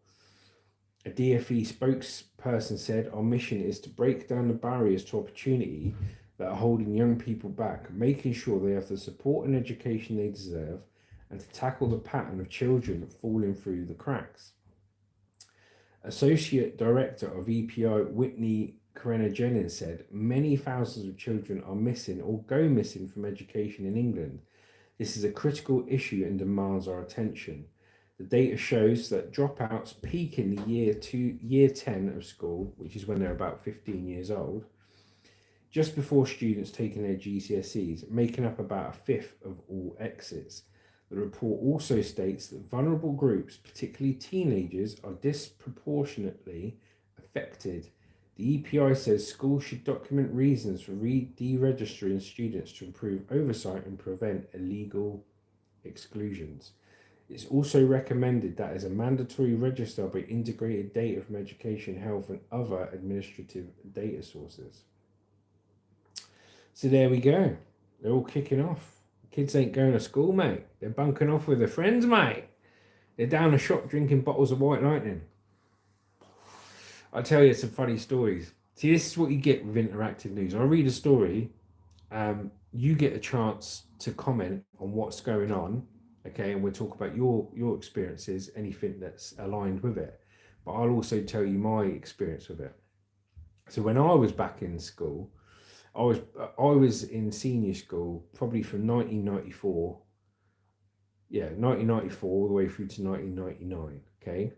A DFE spokesperson said, "Our mission is to break down the barriers to opportunity that are holding young people back, making sure they have the support and education they deserve, and to tackle the pattern of children falling through the cracks." Associate Director of EPI Whitney Karenna-Jennings said, "Many thousands of children are missing or go missing from education in England. This is a critical issue and demands our attention. The data shows that dropouts peak in the year 10 of school, which is when they're about 15 years old, just before students taking their GCSEs, making up about a fifth of all exits. The report also states that vulnerable groups, particularly teenagers, are disproportionately affected. The EPI says schools should document reasons for deregistering students to improve oversight and prevent illegal exclusions. It's also recommended that as a mandatory register by integrated data from education, health and other administrative data sources." So there we go. They're all kicking off. Kids ain't going to school, mate. They're bunking off with their friends, mate. They're down the shop drinking bottles of White Lightning. I'll tell you some funny stories. See, this is what you get with interactive news. I read a story, you get a chance to comment on what's going on, okay, and we'll talk about your experiences, anything that's aligned with it. But I'll also tell you my experience with it. So when I was back in school, I was in senior school probably from 1994, 1994 all the way through to 1999, okay.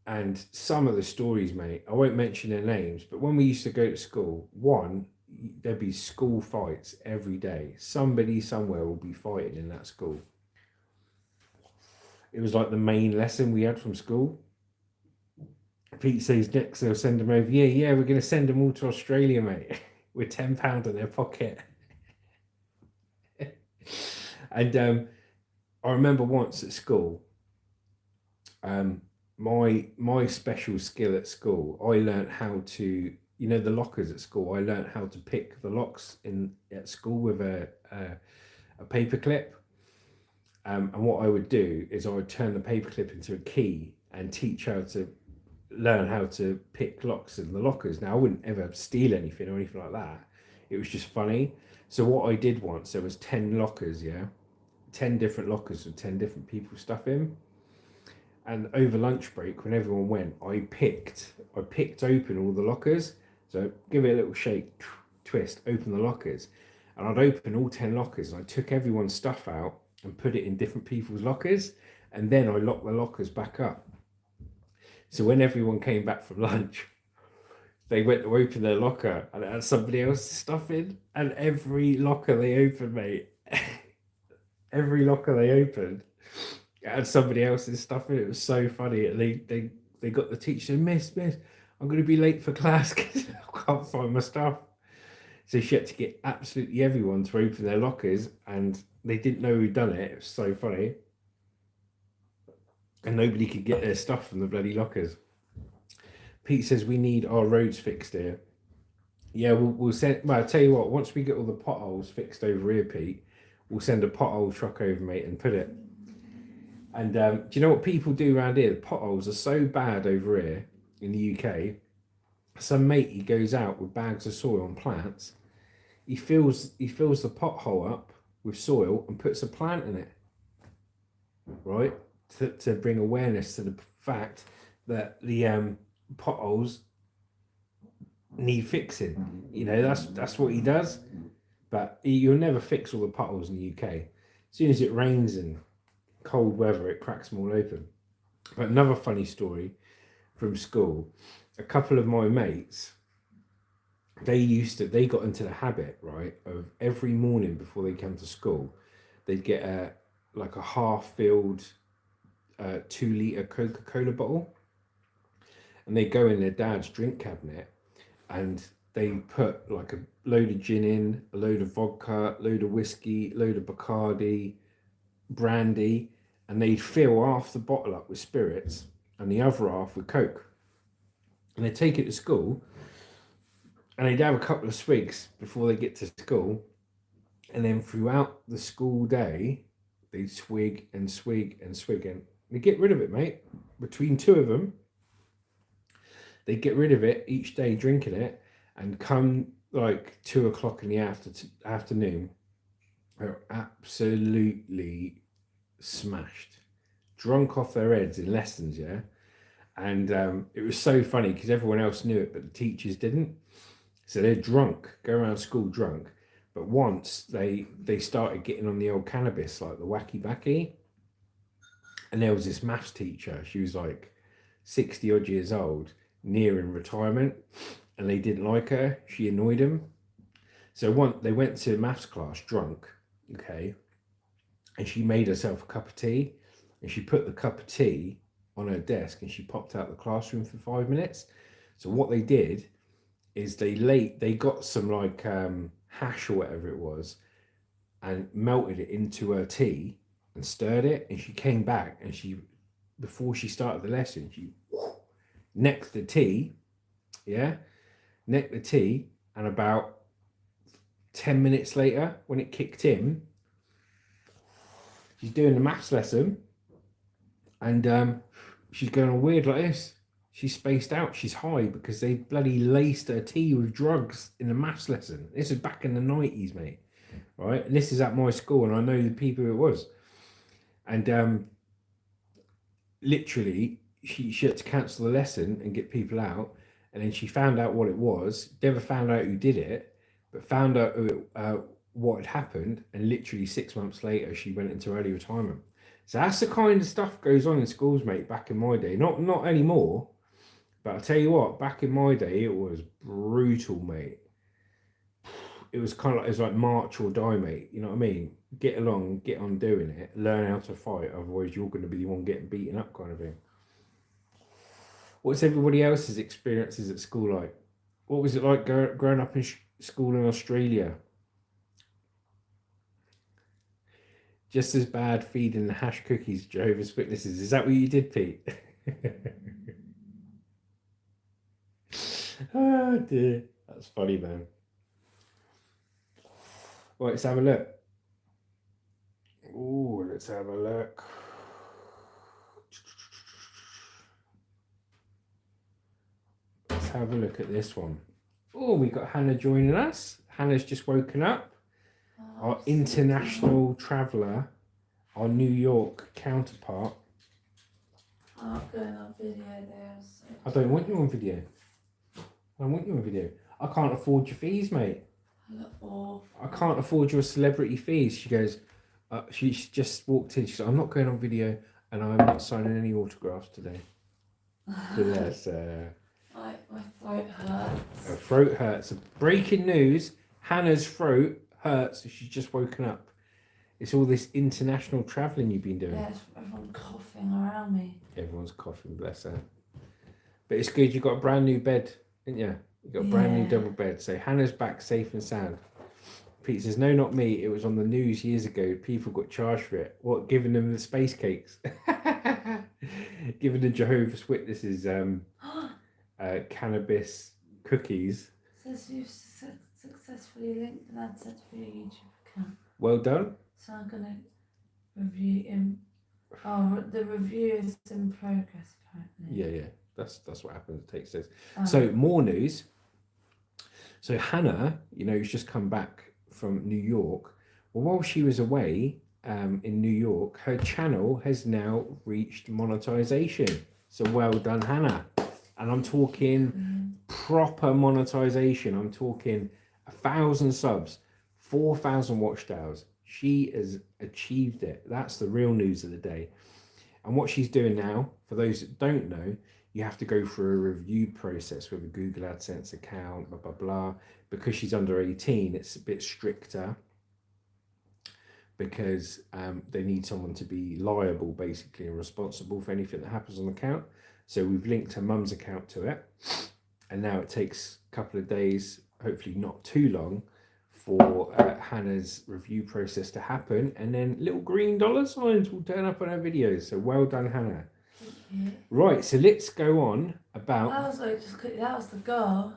And some of the stories, mate, I won't mention their names, but when we used to go to school, there'd be school fights every day. Somebody somewhere will be fighting in that school. It was like the main lesson we had from school. Pete says next they'll send them over. Yeah, we're going to send them all to Australia, mate, with £10 in their pocket. And I remember once at school, my special skill at school, I learned how to, the lockers at school, I learned how to pick the locks at school with a paper clip. And what I would do is I would turn the paper clip into a key and teach how to learn how to pick locks in the lockers. Now, I wouldn't ever steal anything or anything like that. It was just funny. So what I did once, there was 10 lockers, 10 different lockers with 10 different people's stuff in. And over lunch break, when everyone went, I picked open all the lockers. So give it a little shake, twist, open the lockers. And I'd open all 10 lockers and I took everyone's stuff out and put it in different people's lockers. And then I locked the lockers back up. So when everyone came back from lunch, they went to open their locker and it had somebody else's stuff in. And every locker they opened, mate, every locker they opened, it had somebody else's stuff in it. It was so funny. And they got the teacher, Miss, I'm going to be late for class because I can't find my stuff. So she had to get absolutely everyone to open their lockers and they didn't know who'd done it. It was so funny. And nobody could get their stuff from the bloody lockers. Pete says we need our roads fixed here. Yeah, we'll send. Well, I'll tell you what. Once we get all the potholes fixed over here, Pete, we'll send a pothole truck over, mate, and put it. And do you know what people do around here? The potholes are so bad over here in the UK. Some mate, he goes out with bags of soil and plants. He fills the pothole up with soil and puts a plant in it. Right. To bring awareness to the fact that the potholes need fixing. That's what he does. But you'll never fix all the potholes in the UK. As soon as it rains and cold weather, it cracks them all open. But another funny story from school, a couple of my mates, they got into the habit, right, of every morning before they came to school, they'd get a half-filled 2-litre Coca-Cola bottle, and they go in their dad's drink cabinet and they put like a load of gin in, a load of vodka, load of whiskey, load of Bacardi, brandy, and they'd fill half the bottle up with spirits and the other half with Coke, and they'd take it to school and they'd have a couple of swigs before they get to school, and then throughout the school day they'd swig and swig and swig, and they get rid of it, mate. Between two of them, they get rid of it each day, drinking it, and come like 2 o'clock in the afternoon, they're absolutely smashed, drunk off their heads in lessons, yeah. And it was so funny because everyone else knew it, but the teachers didn't. So they're drunk, go around school drunk. But once they started getting on the old cannabis, like the wacky backy. And there was this maths teacher, she was like 60 odd years old, nearing retirement, and they didn't like her. She annoyed them. So they went to maths class drunk, okay, and she made herself a cup of tea, and she put the cup of tea on her desk and she popped out the classroom for 5 minutes. So what they did is they got some like hash or whatever it was and melted it into her tea and stirred it, and she came back and before she started the lesson, she necked the tea, and about 10 minutes later, when it kicked in, she's doing the maths lesson, and she's going all weird like this. She's spaced out. She's high because they bloody laced her tea with drugs in the maths lesson. This is back in the 90s, mate. Right? And this is at my school, and I know the people it was. And literally, she had to cancel the lesson and get people out. And then she found out what it was. Never found out who did it, but found out what had happened. And literally 6 months later, she went into early retirement. So that's the kind of stuff goes on in schools, mate. Back in my day, not anymore. But I'll tell you what, back in my day, it was brutal, mate. It was kind of like, it was like march or die, mate. You know what I mean? Get along, get on doing it, learn how to fight. Otherwise, you're going to be the one getting beaten up, kind of thing. What's everybody else's experiences at school like? What was it like growing up in school in Australia? Just as bad feeding the hash cookies, Jehovah's Witnesses. Is that what you did, Pete? Oh dear, that's funny, man. Right, let's have a look. Oh, let's have a look. Let's have a look at this one. Oh, we got Hannah joining us. Hannah's just woken up. Our international traveller, our New York counterpart. I'm not going on video there. So I don't want you on video. I don't want you on video. I can't afford your fees, mate. I can't afford your celebrity fees. She goes, she's just walked in. She said, I'm not going on video and I'm not signing any autographs today. Bless her. My throat hurts. Her throat hurts. So breaking news, Hannah's throat hurts. She's just woken up. It's all this international travelling you've been doing. Yeah, everyone's coughing around me. Everyone's coughing, bless her. But it's good. You got a brand new bed, didn't you? You got a brand new double bed. So Hannah's back safe and sound. Pete says, no, not me. It was on the news years ago. People got charged for it. What, giving them the space cakes? Giving the Jehovah's Witnesses cannabis cookies. Says you've successfully linked an ad set for your YouTube account. Well done. So I'm going to review him. Oh, the review is in progress, apparently. Yeah. That's what happens. It takes this. So more news. So Hannah, who's just come back from New York. Well, while she was away in New York, her channel has now reached monetization. So well done, Hannah. And I'm talking proper monetization. I'm talking 1,000 subs, 4,000 watch hours. She has achieved it. That's the real news of the day. And what she's doing now, for those that don't know, you have to go through a review process with a Google AdSense account, blah, blah, blah. Because she's under 18, it's a bit stricter because they need someone to be liable, basically, and responsible for anything that happens on the account. So we've linked her mum's account to it. And now it takes a couple of days, hopefully not too long, for Hannah's review process to happen. And then little green dollar signs will turn up on her videos. So well done, Hannah. Right, so let's go on about... That was the goal.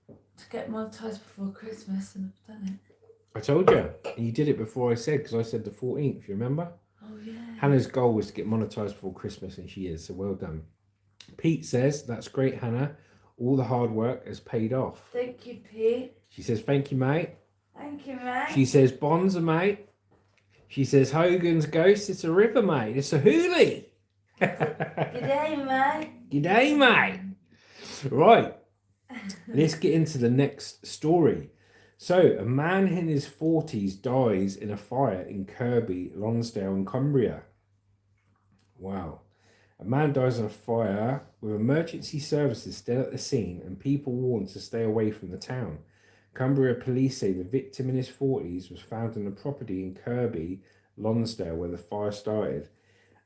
To get monetized before Christmas, and I've done it. I told you. And you did it before I said, because I said the 14th, you remember? Oh, yeah. Hannah's goal was to get monetized before Christmas, and she is, so well done. Pete says, that's great, Hannah. All the hard work has paid off. Thank you, Pete. She says, thank you, mate. Thank you, mate. She says, Bonza, mate. She says, Hogan's Ghost, it's a ripper, mate. It's a hoolie. G'day, mate. G'day, mate. Right. Let's get into the next story. So, a man in his 40s dies in a fire in Kirkby, Lonsdale in Cumbria. Wow. A man dies in a fire with emergency services still at the scene and people warned to stay away from the town. Cumbria police say the victim in his 40s was found in a property in Kirkby, Lonsdale, where the fire started,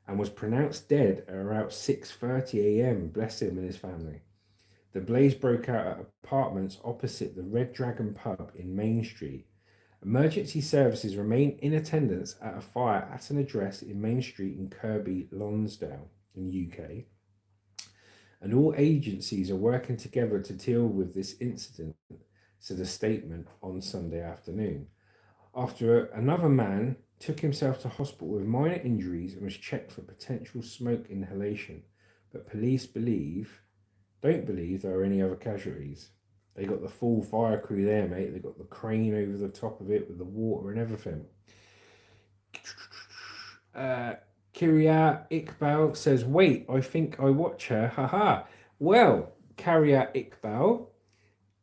and was pronounced dead at around 6:30 a.m. Bless him and his family. The blaze broke out at apartments opposite the Red Dragon pub in Main Street. Emergency services remain in attendance at a fire at an address in Main Street in Kirkby, Lonsdale, in UK. And all agencies are working together to deal with this incident. said a statement on Sunday afternoon. After another man took himself to hospital with minor injuries and was checked for potential smoke inhalation, but police don't believe there are any other casualties. They got the full fire crew there, mate. They got the crane over the top of it with the water and everything. Kiria Iqbal says, wait, I think I watch her. Haha. Well, Kiria Iqbal,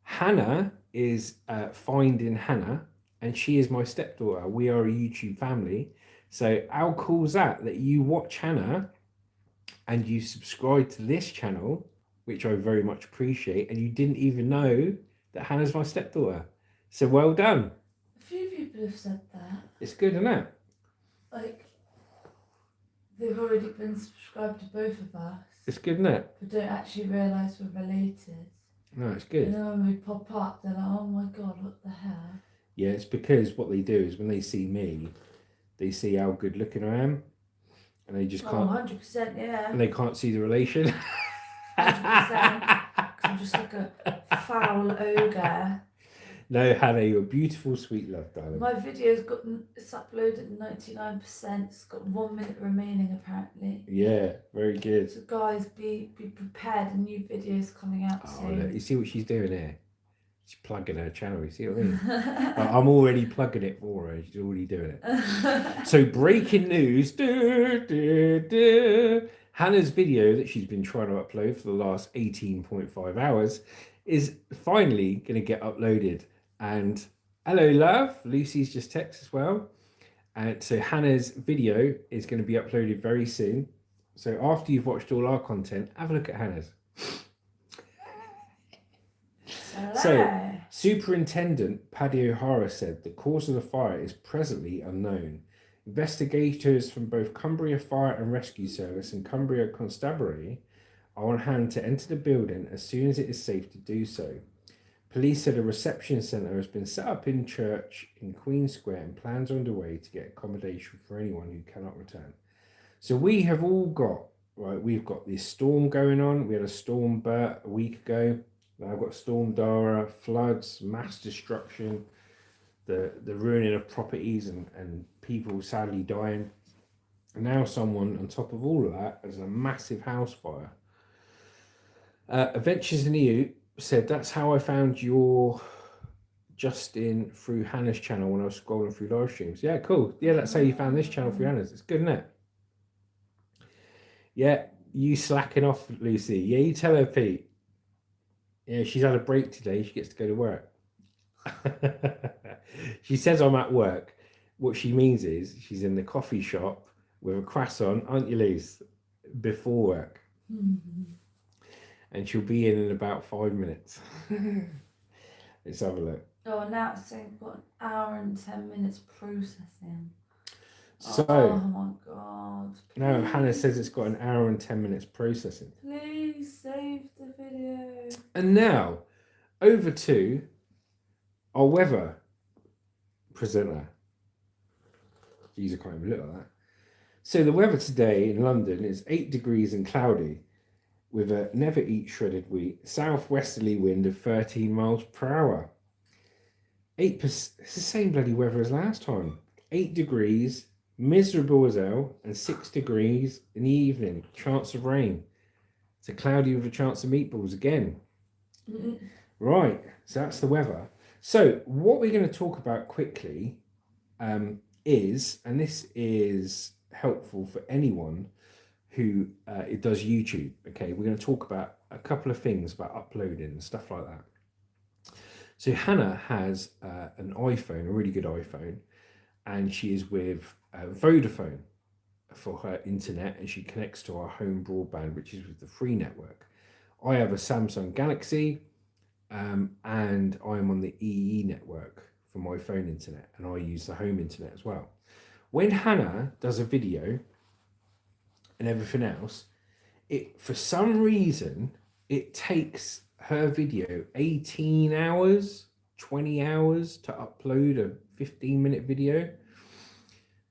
Hannah is Finding Hannah, and she is my stepdaughter. We are a YouTube family. So how cool is that you watch Hannah and you subscribe to this channel, which I very much appreciate, and you didn't even know that Hannah's my stepdaughter. So well done. A few people have said that. It's good, isn't it? Like, they've already been subscribed to both of us. It's good, isn't it? But don't actually realise we're related. No, it's good. And then when we pop up, they're like, oh my God, what the hell? Yeah, it's because what they do is when they see me, they see how good looking I am. And they just can't. 100%, yeah. And they can't see the relation. 100%. I'm just like a foul ogre. No, Hannah, you're a beautiful, sweet love, darling. My video's it's uploaded 99%. It's got 1 minute remaining, apparently. Yeah, very good. So guys, be prepared. A new video's coming out soon. Look, you see what she's doing here? She's plugging her channel. You see what I mean? I'm already plugging it for her. She's already doing it. So breaking news. Hannah's video that she's been trying to upload for the last 18.5 hours is finally going to get uploaded. And hello, love. Lucy's just texted as well. And so Hannah's video is going to be uploaded very soon. So after you've watched all our content, have a look at Hannah's. So, Superintendent Paddy O'Hara said the cause of the fire is presently unknown. Investigators from both Cumbria Fire and Rescue Service and Cumbria Constabulary are on hand to enter the building as soon as it is safe to do so. Police said a reception centre has been set up in church in Queen Square and plans are underway to get accommodation for anyone who cannot return. So we have all got, right, we've got this storm going on. We had a storm Bert a week ago. Now I've got Storm Dara, floods, mass destruction, the ruining of properties and people sadly dying. And now someone on top of all of that has a massive house fire. Adventures in the Ute said, that's how I found your Justin through Hannah's channel when I was scrolling through live streams. Yeah, cool. Yeah, that's how you found this channel through Hannah's. It's good, isn't it? Yeah, you slacking off, Lucy. Yeah, you tell her, Pete. Yeah, she's had a break today. She gets to go to work. She says I'm at work. What she means is she's in the coffee shop with a croissant, aren't you, Luce? Before work. Mm-hmm. And she'll be in about 5 minutes. Let's have a look. Oh, now it's saying got an hour and 10 minutes processing. So, oh my God. no, Hannah says it's got an hour and 10 minutes processing. Please save the video. And now, over to our weather presenter. Jeez, I can't even look at that. So the weather today in London is 8 degrees and cloudy with a never eat shredded wheat, southwesterly wind of 13 miles per hour. 8%, it's the same bloody weather as last time. 8 degrees, miserable as hell, and 6 degrees in the evening, chance of rain. It's a cloudy with a chance of meatballs again. Mm-hmm. Right, so that's the weather. So what we're going to talk about quickly is, and this is helpful for anyone who it does YouTube. Okay, we're going to talk about a couple of things about uploading and stuff like that. So Hannah has an iPhone, a really good iPhone, and she is with Vodafone for her internet, and she connects to our home broadband, which is with the free network. I have a Samsung Galaxy, and I'm on the EE network for my phone internet, and I use the home internet as well. When Hannah does a video and everything else, it for some reason it takes her video 18 hours, 20 hours to upload a 15-minute video.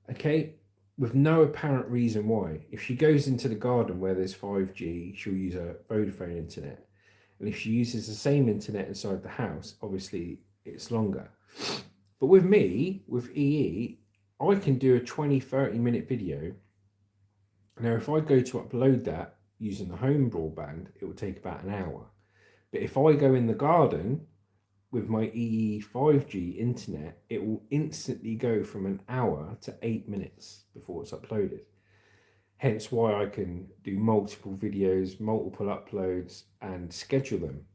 Okay, with no apparent reason why. If she goes into the garden where there's 5G, she'll use a Vodafone internet. And if she uses the same internet inside the house, obviously it's longer. But with me, with EE, I can do a 20-30 minute video. Now, if I go to upload that using the home broadband, it will take about an hour. But if I go in the garden with my EE 5G internet, it will instantly go from an hour to 8 minutes before it's uploaded. Hence why I can do multiple videos, multiple uploads, and schedule them.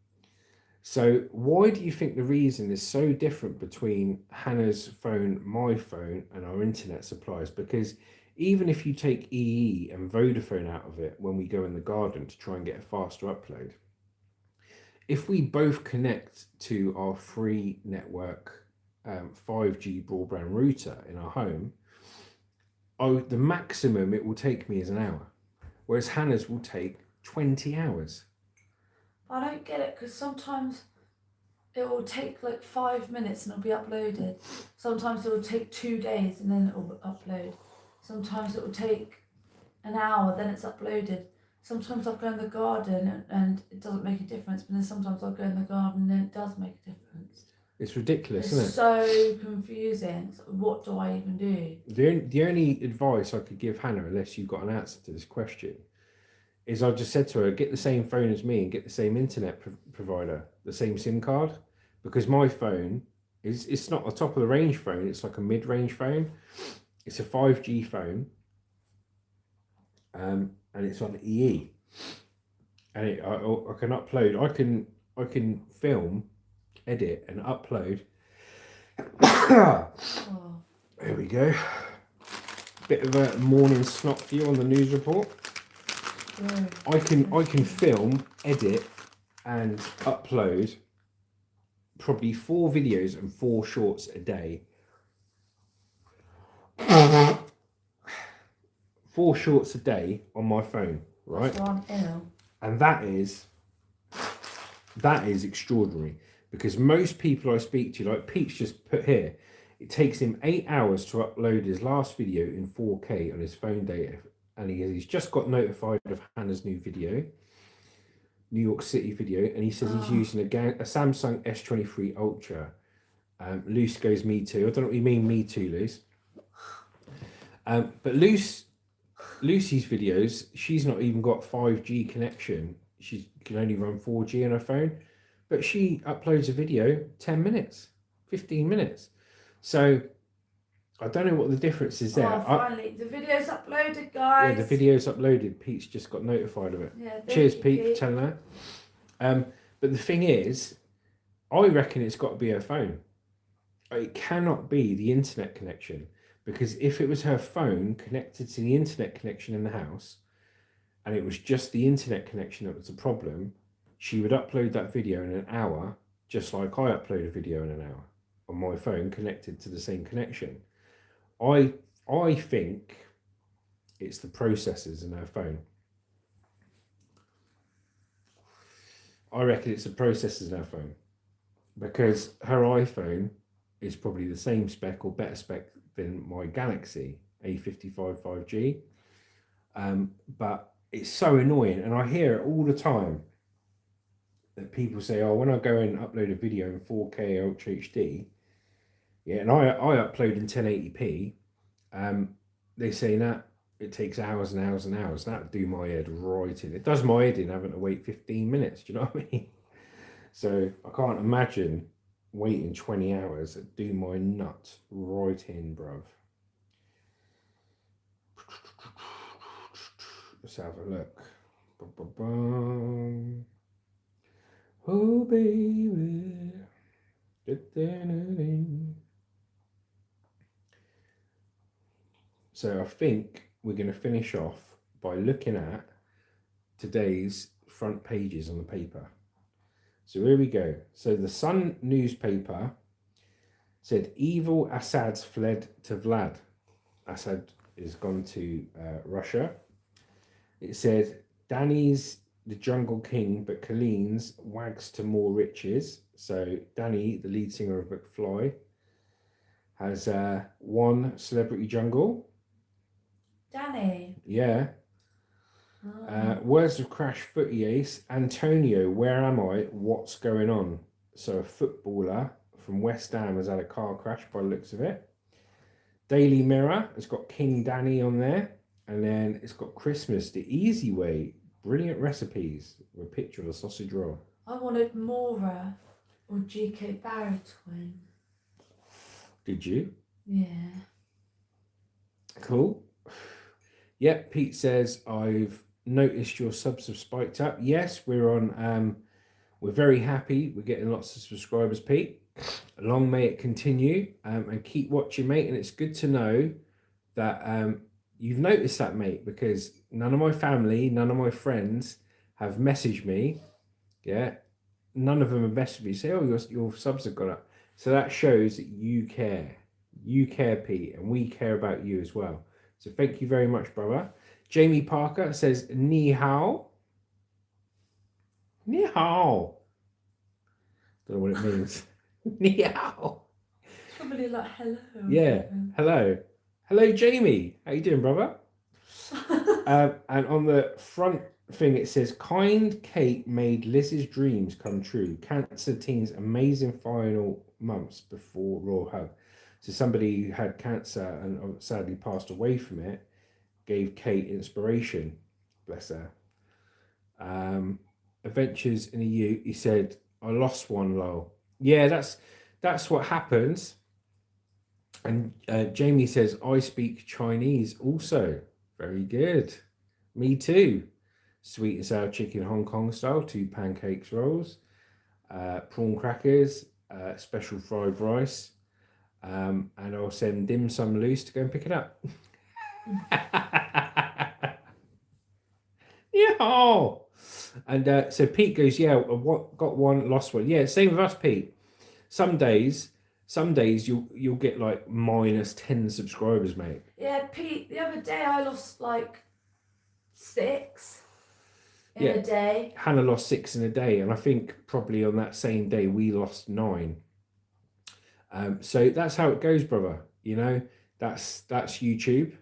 So why do you think the reason is so different between Hannah's phone, my phone, and our internet suppliers? Because even if you take EE and Vodafone out of it when we go in the garden to try and get a faster upload, if we both connect to our free network 5G broadband router in our home, the maximum it will take me is an hour, whereas Hannah's will take 20 hours. I don't get it, because sometimes it will take like 5 minutes and it'll be uploaded. Sometimes it will take 2 days and then it will upload. Sometimes it will take an hour, then it's uploaded. Sometimes I'll go in the garden and it doesn't make a difference, but then sometimes I'll go in the garden and then it does make a difference. It's ridiculous, It's isn't it? so confusing. So what do I even do? The only advice I could give Hannah, unless you've got an answer to this question, is I just said to her, get the same phone as me and get the same internet provider, the same SIM card, because my phone it's not a top of the range phone, it's like a mid-range phone. It's a 5G phone, and it's on EE, and I can upload. I can film, edit, and upload. Oh. There we go. Bit of a morning snot for you on the news report. I can film, edit, and upload probably 4 videos and 4 shorts a day. 4 shorts a day on my phone, right? So I'm ill. And that is extraordinary, because most people I speak to, like Pete's just put here, it takes him 8 hours to upload his last video in 4K on his phone data. And he's just got notified of Hannah's new video, New York City video, and he says he's using a Samsung S23 Ultra. Luce goes, me too. I don't know what you mean, me too, Luce. But Lucy's videos, she's not even got 5G connection. She can only run 4G on her phone, but she uploads a video 10 minutes, 15 minutes. So I don't know what the difference is there. Oh, finally, the video's uploaded, guys. Yeah, the video's uploaded. Pete's just got notified of it. Yeah, cheers, Pete, for telling that. But the thing is, I reckon it's got to be her phone. It cannot be the internet connection, because if it was her phone connected to the internet connection in the house, and it was just the internet connection that was the problem, she would upload that video in an hour, just like I upload a video in an hour on my phone connected to the same connection. I think it's the processors in her phone. I reckon it's the processors in her phone, because her iPhone is probably the same spec or better spec than my Galaxy A55 5G. But it's so annoying, and I hear it all the time that people say, oh, when I go and upload a video in 4K Ultra HD, yeah, and I upload in 1080p, they say that it takes hours and hours and hours. That would do my head right in. It does my head in having to wait 15 minutes, do you know what I mean? So I can't imagine waiting 20 hours. It'd do my nuts right in, bruv. Let's have a look. Ba-ba-bum. Oh, baby. So I think we're going to finish off by looking at today's front pages on the paper. So here we go. So the Sun newspaper said, evil Assad's fled to Vlad. Assad is gone to Russia. It said, Danny's the jungle king, but Colleen's wags to more riches. So Danny, the lead singer of McFly, has won Celebrity Jungle. Danny. Yeah. Words of Crash Footy Ace. Antonio, where am I? What's going on? So a footballer from West Ham has had a car crash by the looks of it. Daily Mirror has got King Danny on there. And then it's got Christmas, the easy way. Brilliant recipes with a picture of a sausage roll. I wanted Mora or GK Barry twin. Did you? Yeah. Cool. Yeah, Pete says, I've noticed your subs have spiked up. Yes, we're on, we're very happy. We're getting lots of subscribers, Pete. Long may it continue, and keep watching, mate. And it's good to know that you've noticed that, mate, because none of my family, none of my friends have messaged me. Yeah, none of them have messaged me, say, oh, your subs have gone up. So that shows that you care. You care, Pete, and we care about you as well. So thank you very much, brother. Jamie Parker says, ni hao. Ni hao. Don't know what it means. Ni hao. It's probably like hello. Yeah, hello. Hello, Jamie. How you doing, brother? And on the front thing, it says, kind Kate made Liz's dreams come true. Cancer team's amazing final months before Royal Hug. So somebody who had cancer and sadly passed away from it gave Kate inspiration. Bless her. Adventures in the U. He said, I lost one, lol. Yeah, that's what happens. And Jamie says, I speak Chinese also. Very good. Me too. Sweet and sour chicken Hong Kong style, 2 pancakes rolls, prawn crackers, special fried rice, and I'll send dim sum loose to go and pick it up. Yeah. And so Pete goes, yeah, got one, lost one. Yeah, same with us, Pete. Some days you'll get like minus 10 subscribers, mate. Yeah, Pete, the other day I lost like 6 in a day. Hannah lost 6 in a day, and I think probably on that same day we lost 9. So that's how it goes, brother. You know, that's YouTube.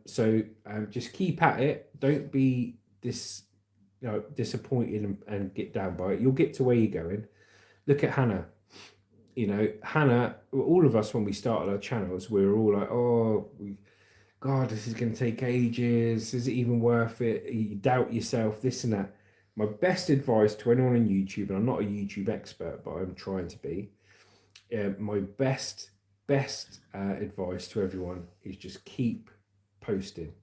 So just keep at it. Don't be disappointed and get down by it. You'll get to where you're going. Look at Hannah. You know, Hannah, all of us when we started our channels, we were all like, oh, God, this is going to take ages. Is it even worth it? You doubt yourself, this and that. My best advice to anyone on YouTube, and I'm not a YouTube expert, but I'm trying to be, my best advice to everyone is just keep posting.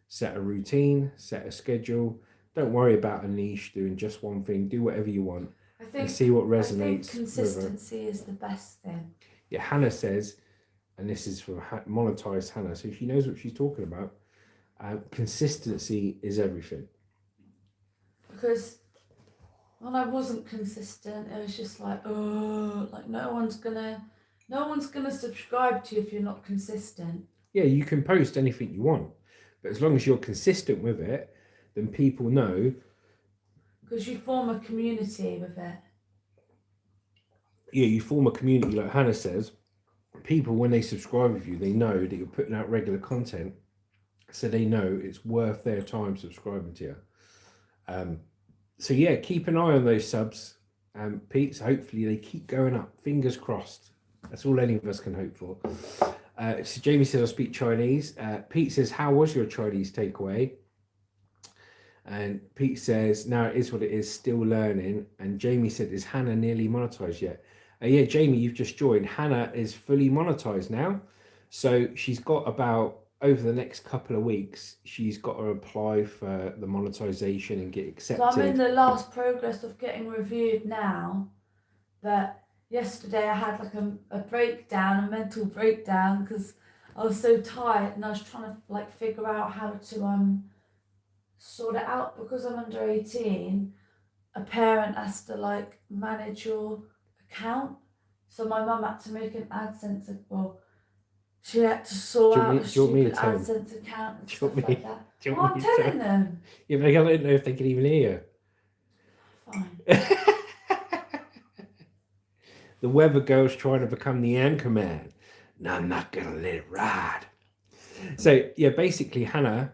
Set a routine, set a schedule. Don't worry about a niche, doing just one thing. Do whatever you want. And see what resonates. I think consistency is the best thing. Yeah, Hannah says, and this is from monetized Hannah, so she knows what she's talking about. Consistency is everything. Because when I wasn't consistent, it was just like, oh, like no one's gonna subscribe to you if you're not consistent. Yeah, you can post anything you want, but as long as you're consistent with it, then people know. Because you form a community with it. Yeah, you form a community, like Hannah says. People, when they subscribe with you, they know that you're putting out regular content, so they know it's worth their time subscribing to you. So yeah, keep an eye on those subs, Pete. So hopefully they keep going up. Fingers crossed. That's all any of us can hope for. So Jamie says, I speak Chinese. Pete says, how was your Chinese takeaway? And Pete says, now it is what it is, still learning. And Jamie said, is Hannah nearly monetized yet? Yeah, Jamie, you've just joined. Hannah is fully monetized now. So she's got about, over the next couple of weeks, she's got to apply for the monetization and get accepted. So I'm in the last progress of getting reviewed now. But yesterday I had like a breakdown, a mental breakdown, because I was so tired and I was trying to like figure out how to sort it out. Because I'm under 18, a parent has to like manage your account. So my mum had to make an AdSense, she had to sort out a stupid AdSense account and stuff like that. I'm telling them. Yeah, but I don't know if they can even hear. Fine. The weather girl's trying to become the anchor man. No, I'm not going to let it ride. So, yeah, basically, Hannah,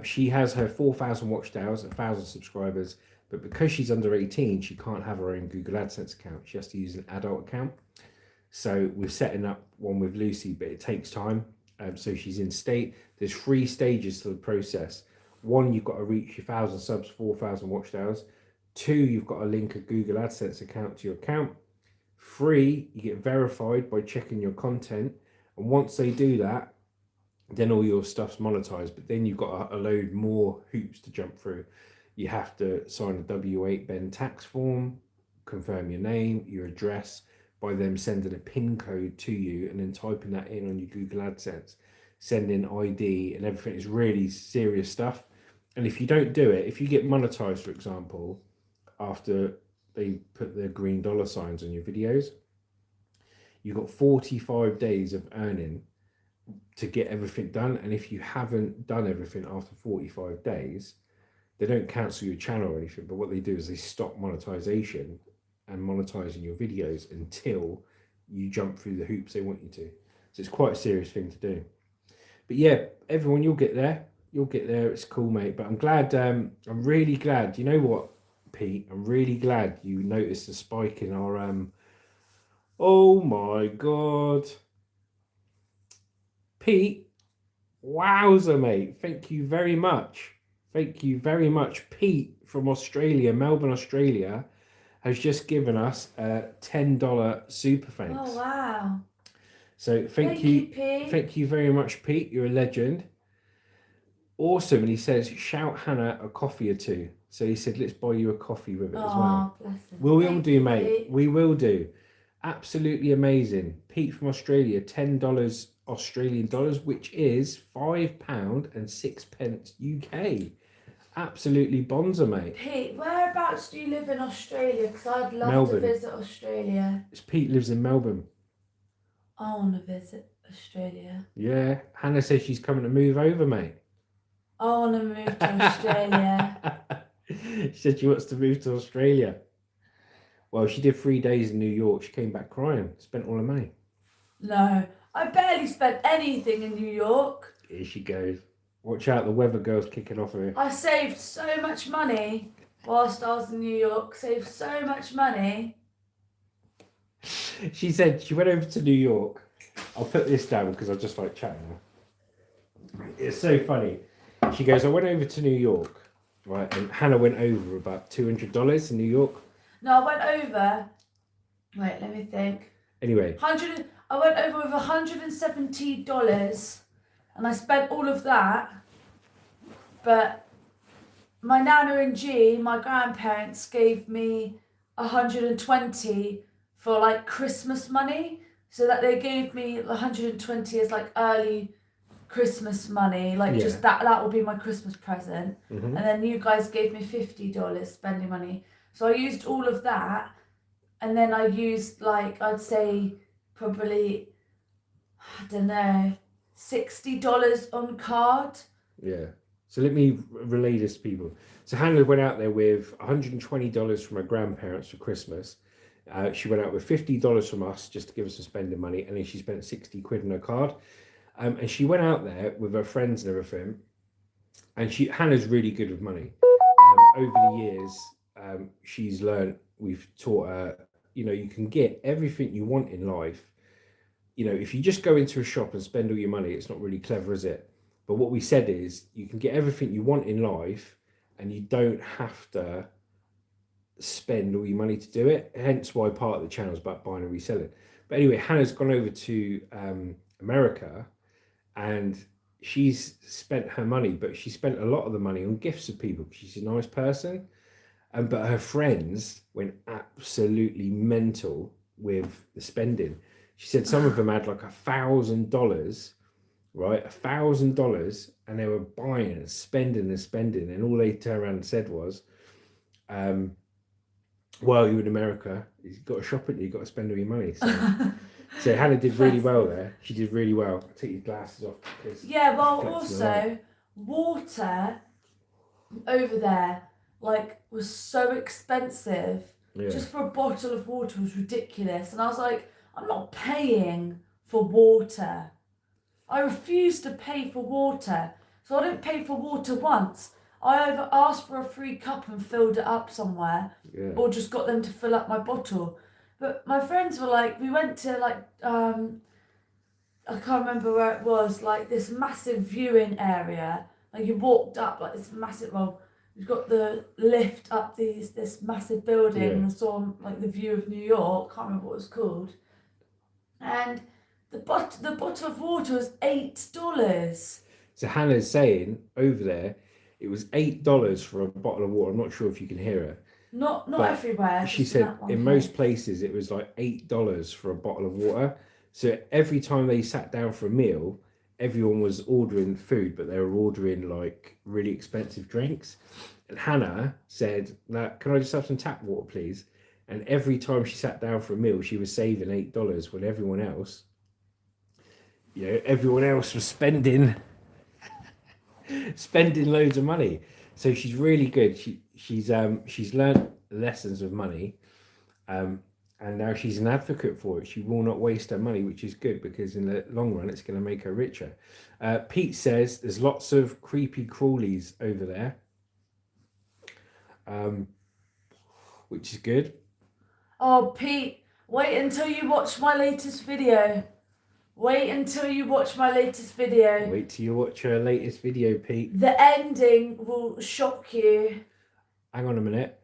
She has her 4,000 watch hours, 1,000 subscribers, but because she's under 18, she can't have her own Google AdSense account. She has to use an adult account. So we're setting up one with Lucy, but it takes time. So she's in state. There's 3 stages to the process. 1, you've got to reach your 1,000 subs, 4,000 watch hours. 2, you've got to link a Google AdSense account to your account. 3, you get verified by checking your content. And once they do that, then all your stuff's monetized. But then you've got a load more hoops to jump through. You have to sign a W8 Ben tax form, confirm your name, your address, by them sending a PIN code to you and then typing that in on your Google AdSense, sending ID and everything. Is really serious stuff. And if you don't do it, if you get monetized, for example, after they put their green dollar signs on your videos, you've got 45 days of earning to get everything done. And if you haven't done everything after 45 days, they don't cancel your channel or anything, but what they do is they stop monetization and monetizing your videos until you jump through the hoops they want you to. So it's quite a serious thing to do. But yeah, everyone, you'll get there. You'll get there. It's cool, mate. But I'm glad. I'm really glad. You know what, Pete? I'm really glad you noticed a spike in our. Oh my God, Pete! Wowzer, mate! Thank you very much. Thank you very much, Pete from Australia, Melbourne, Australia, has just given us a $10 super thanks. Oh wow! So thank you, Pete. Thank you very much, Pete. You're a legend. Awesome. And he says, shout Hannah a coffee or two. So he said, let's buy you a coffee with it as well. Bless him. We will do, mate. Pete. We will do. Absolutely amazing. Pete from Australia, $10 Australian dollars, which is £5.06 UK. Absolutely bonza, mate. Pete, whereabouts do you live in Australia? Because I'd love Melbourne. to visit Australia. Pete lives in Melbourne. I want to visit Australia. Yeah. Hannah says she's coming to move over, mate. I want to move to Australia. She said she wants to move to Australia. Well, she did 3 days in New York. She came back crying. Spent all her money. No, I barely spent anything in New York. Here she goes. Watch out, the weather girl's kicking off here. I saved so much money whilst I was in New York. Saved so much money. She said she went over to New York. I'll put this down because I just like chatting her. It's so funny. She goes, I went over to New York, right? And Hannah went over about $200 in New York. No, I went over. Wait, let me think. Anyway. I went over with $170, and I spent all of that. But my Nana and G, my grandparents, gave me $120 for like Christmas money. So that they gave me $120 as like early Christmas money, like just that will be my Christmas present. And then you guys gave me $50 spending money. So I used all of that, and then I used like, I'd say probably, I don't know, $60 on card. Yeah. So let me relay this to people. So Hannah went out there with $120 from her grandparents for Christmas. She went out with $50 from us just to give us some spending money, and then she spent 60 quid on her card. And she went out there with her friends and everything. And Hannah's really good with money. Over the years, she's learned, we've taught her, you can get everything you want in life. If you just go into a shop and spend all your money, it's not really clever, is it? But what we said is, you can get everything you want in life, and you don't have to spend all your money to do it. Hence why part of the channel is about buying and reselling. But anyway, Hannah's gone over to America, and she's spent her money, but she spent a lot of the money on gifts of people because she's a nice person. But her friends went absolutely mental with the spending. She said some of them had like $1,000, right? $1,000, and they were buying and spending, and all they turned around and said was, well, you're in America, you've got to shop it, you've got to spend all your money. So Hannah did really well there. She did really well. I'll take your glasses off. Yeah, well, also, water over there, like, was so expensive. Yeah. Just for a bottle of water was ridiculous. And I was like, I'm not paying for water. I refuse to pay for water. So I didn't pay for water once. I either asked for a free cup and filled it up somewhere, or just got them to fill up my bottle. But my friends were like, we went to like, I can't remember where it was, like this massive viewing area. Like you walked up like this massive, well, you've got the lift up this massive building and saw like the view of New York. Can't remember what it was called. And the bottle of water was $8. So Hannah's saying over there, it was $8 for a bottle of water. I'm not sure if you can hear her. Not everywhere. She said in most places it was like $8 for a bottle of water. So every time they sat down for a meal, everyone was ordering food, but they were ordering like really expensive drinks. And Hannah said, "Now, can I just have some tap water, please?" And every time she sat down for a meal, she was saving $8 when everyone else, everyone else was spending loads of money. So she's really good. She's learned lessons of money, and now she's an advocate for it. She will not waste her money, which is good because in the long run, it's going to make her richer. Pete says there's lots of creepy crawlies over there, which is good. Oh, Pete, wait until you watch my latest video. Wait until you watch my latest video. Wait till you watch her latest video, Pete. The ending will shock you. Hang on a minute.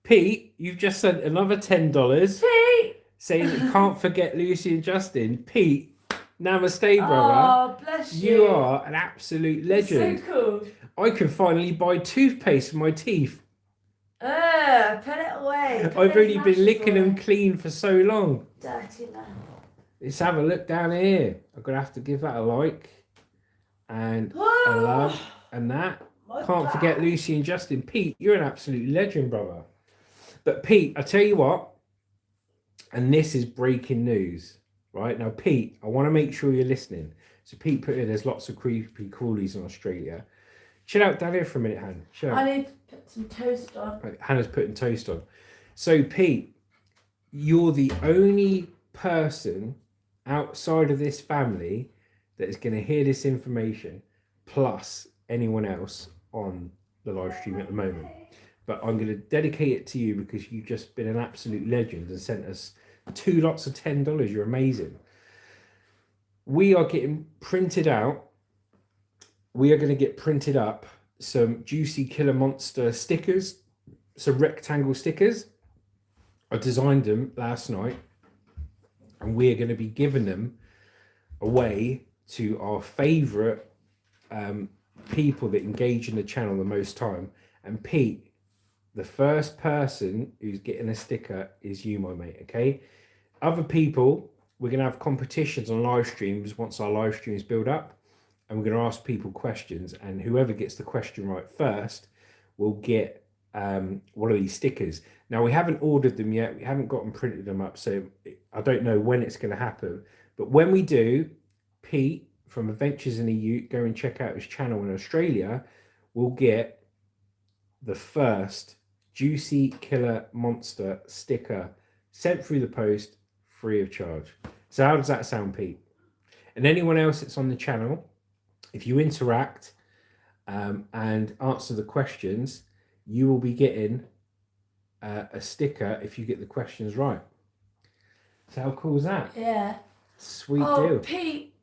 Pete, you've just sent another $10. Pete! Saying that you can't forget Lucy and Justin. Pete, namaste, brother. Oh, bless you. You are an absolute legend. So cool. I can finally buy toothpaste for my teeth. Put it away. I've only been licking them clean for so long. Dirty man. Let's have a look down here. I'm going to have to give that a like. And a love. And that. Can't forget Lucy and Justin. Pete, you're an absolute legend, brother. But Pete, I tell you what. And this is breaking news. Right? Now, Pete, I want to make sure you're listening. So Pete put in, there's lots of creepy crawlies in Australia. Chill out down here for a minute, Han. Chill out. I need to put some toast on. Right, Hannah's putting toast on. So, Pete, you're the only person outside of this family that is going to hear this information, plus anyone else on the live stream at the moment. But I'm going to dedicate it to you because you've just been an absolute legend and sent us 2 lots of $10. You're amazing. We are getting printed out. We are going to get printed up some Juicy Killer Monster stickers, some rectangle stickers. I designed them last night, and we are going to be giving them away to our favourite people that engage in the channel the most time. And Pete, the first person who's getting a sticker is you, my mate, okay? Other people, we're going to have competitions on live streams once our live streams build up. And we're going to ask people questions, and whoever gets the question right first will get one of these stickers. Now, we haven't ordered them yet. We haven't gotten printed them up, so I don't know when it's going to happen. But when we do, Pete from Adventures in the Ute, go and check out his channel in Australia, will get the first Juicy Killer Monster sticker sent through the post free of charge. So how does that sound, Pete? And anyone else that's on the channel, if you interact and answer the questions, you will be getting a sticker if you get the questions right. So how cool is that? Yeah. Sweet deal. Pete,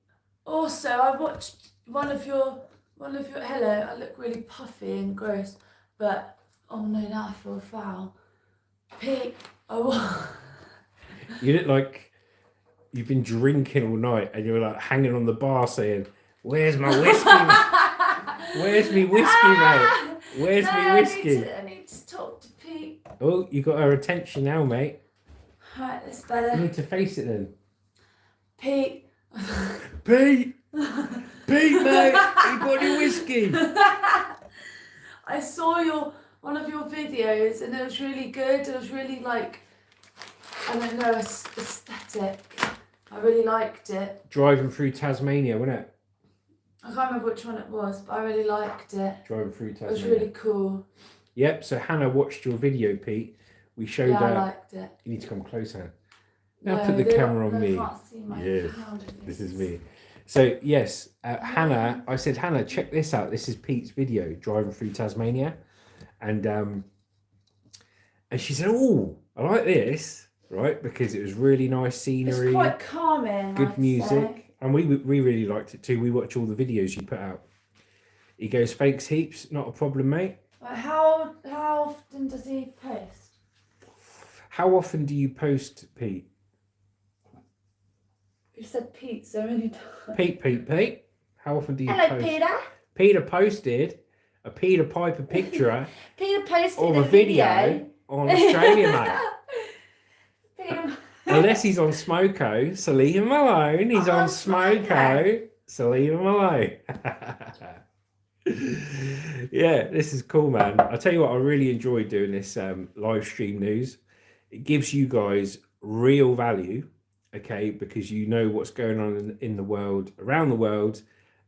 also I watched one of your hello, I look really puffy and gross, but oh no, now I feel foul. Pete, You look like you've been drinking all night and you're like hanging on the bar saying, "Where's my whiskey, mate? Where's me whiskey, mate? Where's me whiskey?" I need to talk to Pete. Oh, you got her attention now, mate. Alright, that's better. You need to face it then. Pete. Pete, mate, you got any whiskey? I saw one of your videos and it was really good. It was really like, I don't know, aesthetic. I really liked it. Driving through Tasmania, wasn't it? I can't remember which one it was, but I really liked it. Driving through Tasmania. It was really cool. Yep, so Hannah watched your video, Pete. We showed her. I liked it. You need to come closer. Now put the camera on me. Can't see my Yes, hand. this is me. So yes, Hannah, I said, Hannah, check this out. This is Pete's video driving through Tasmania, and she said, "Oh, I like this, right? Because it was really nice scenery, It's quite calming. good I'd music, say. and we really liked it too. We watch all the videos you put out." He goes, "Thanks heaps, not a problem, mate." Like how often does he post? How often do you post, Pete? You said Pete so many times. Pete. How often do you Hello, post? Peter. Peter posted a Peter Piper picture Peter posted of a a video on Australia, mate. Peter... Unless he's on Smoko, so leave him alone. He's on Smoko, so leave him alone. Yeah, this is cool, man. I'll tell you what, I really enjoyed doing this live stream news. It gives you guys real value, okay, because you know what's going on in the world, around the world,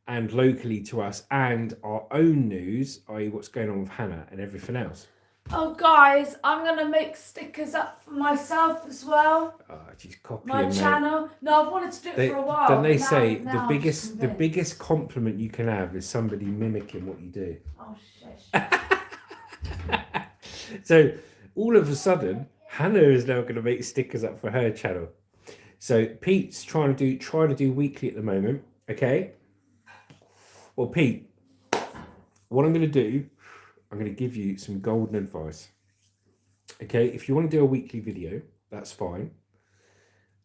and locally to us, and our own news, i.e. what's going on with Hannah and everything else. Oh, guys, I'm going to make stickers up for myself as well. Oh, she's copying My channel. No, I've wanted to do it for a while. Don't they now, say now the biggest compliment you can have is somebody mimicking what you do? Oh, shit. So all of a sudden, Hannah is now going to make stickers up for her channel. So Pete's trying to do weekly at the moment. Okay. Well, Pete, what I'm going to do, I'm going to give you some golden advice. Okay, if you want to do a weekly video, that's fine.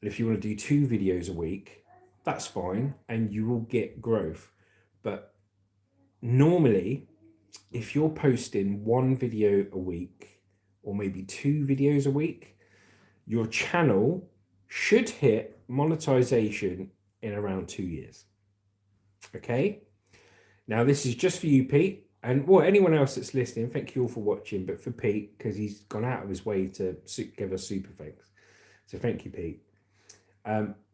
And if you want to do 2 videos a week, that's fine, and you will get growth. But normally, if you're posting 1 video a week, or maybe 2 videos a week, your channel should hit monetization in around 2 years. Okay? Now, this is just for you, Pete. And well, anyone else that's listening, thank you all for watching. But for Pete, because he's gone out of his way to give us super thanks. So thank you, Pete.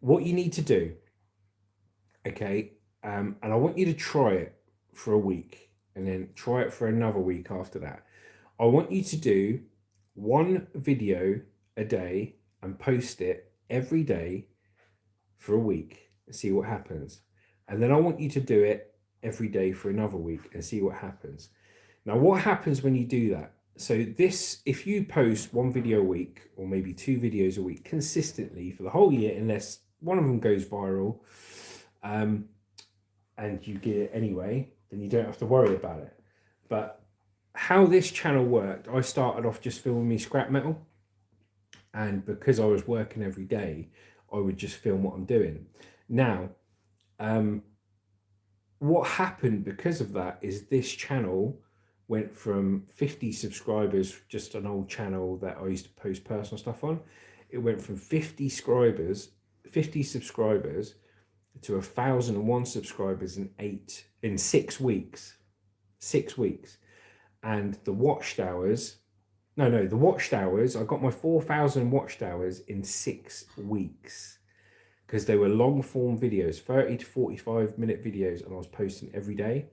What you need to do, okay, and I want you to try it for a week and then try it for another week after that. I want you to do 1 video a day and post it every day for a week and see what happens. And then I want you to do it every day for another week and see what happens. Now, what happens when you do that? So if you post 1 video a week or maybe 2 videos a week consistently for the whole year, unless one of them goes viral, and you get it anyway, then you don't have to worry about it. But how this channel worked, I started off just filming me scrap metal, and because I was working every day, I would just film what I'm doing. Now, what happened because of that is this channel went from 50 subscribers, just an old channel that I used to post personal stuff on. It went from 50 subscribers to 1,001 subscribers in 6 weeks. 6 weeks. And the watched hours, I got my 4,000 watched hours in 6 weeks. Because they were long form videos, 30 to 45 minute videos, and I was posting every day.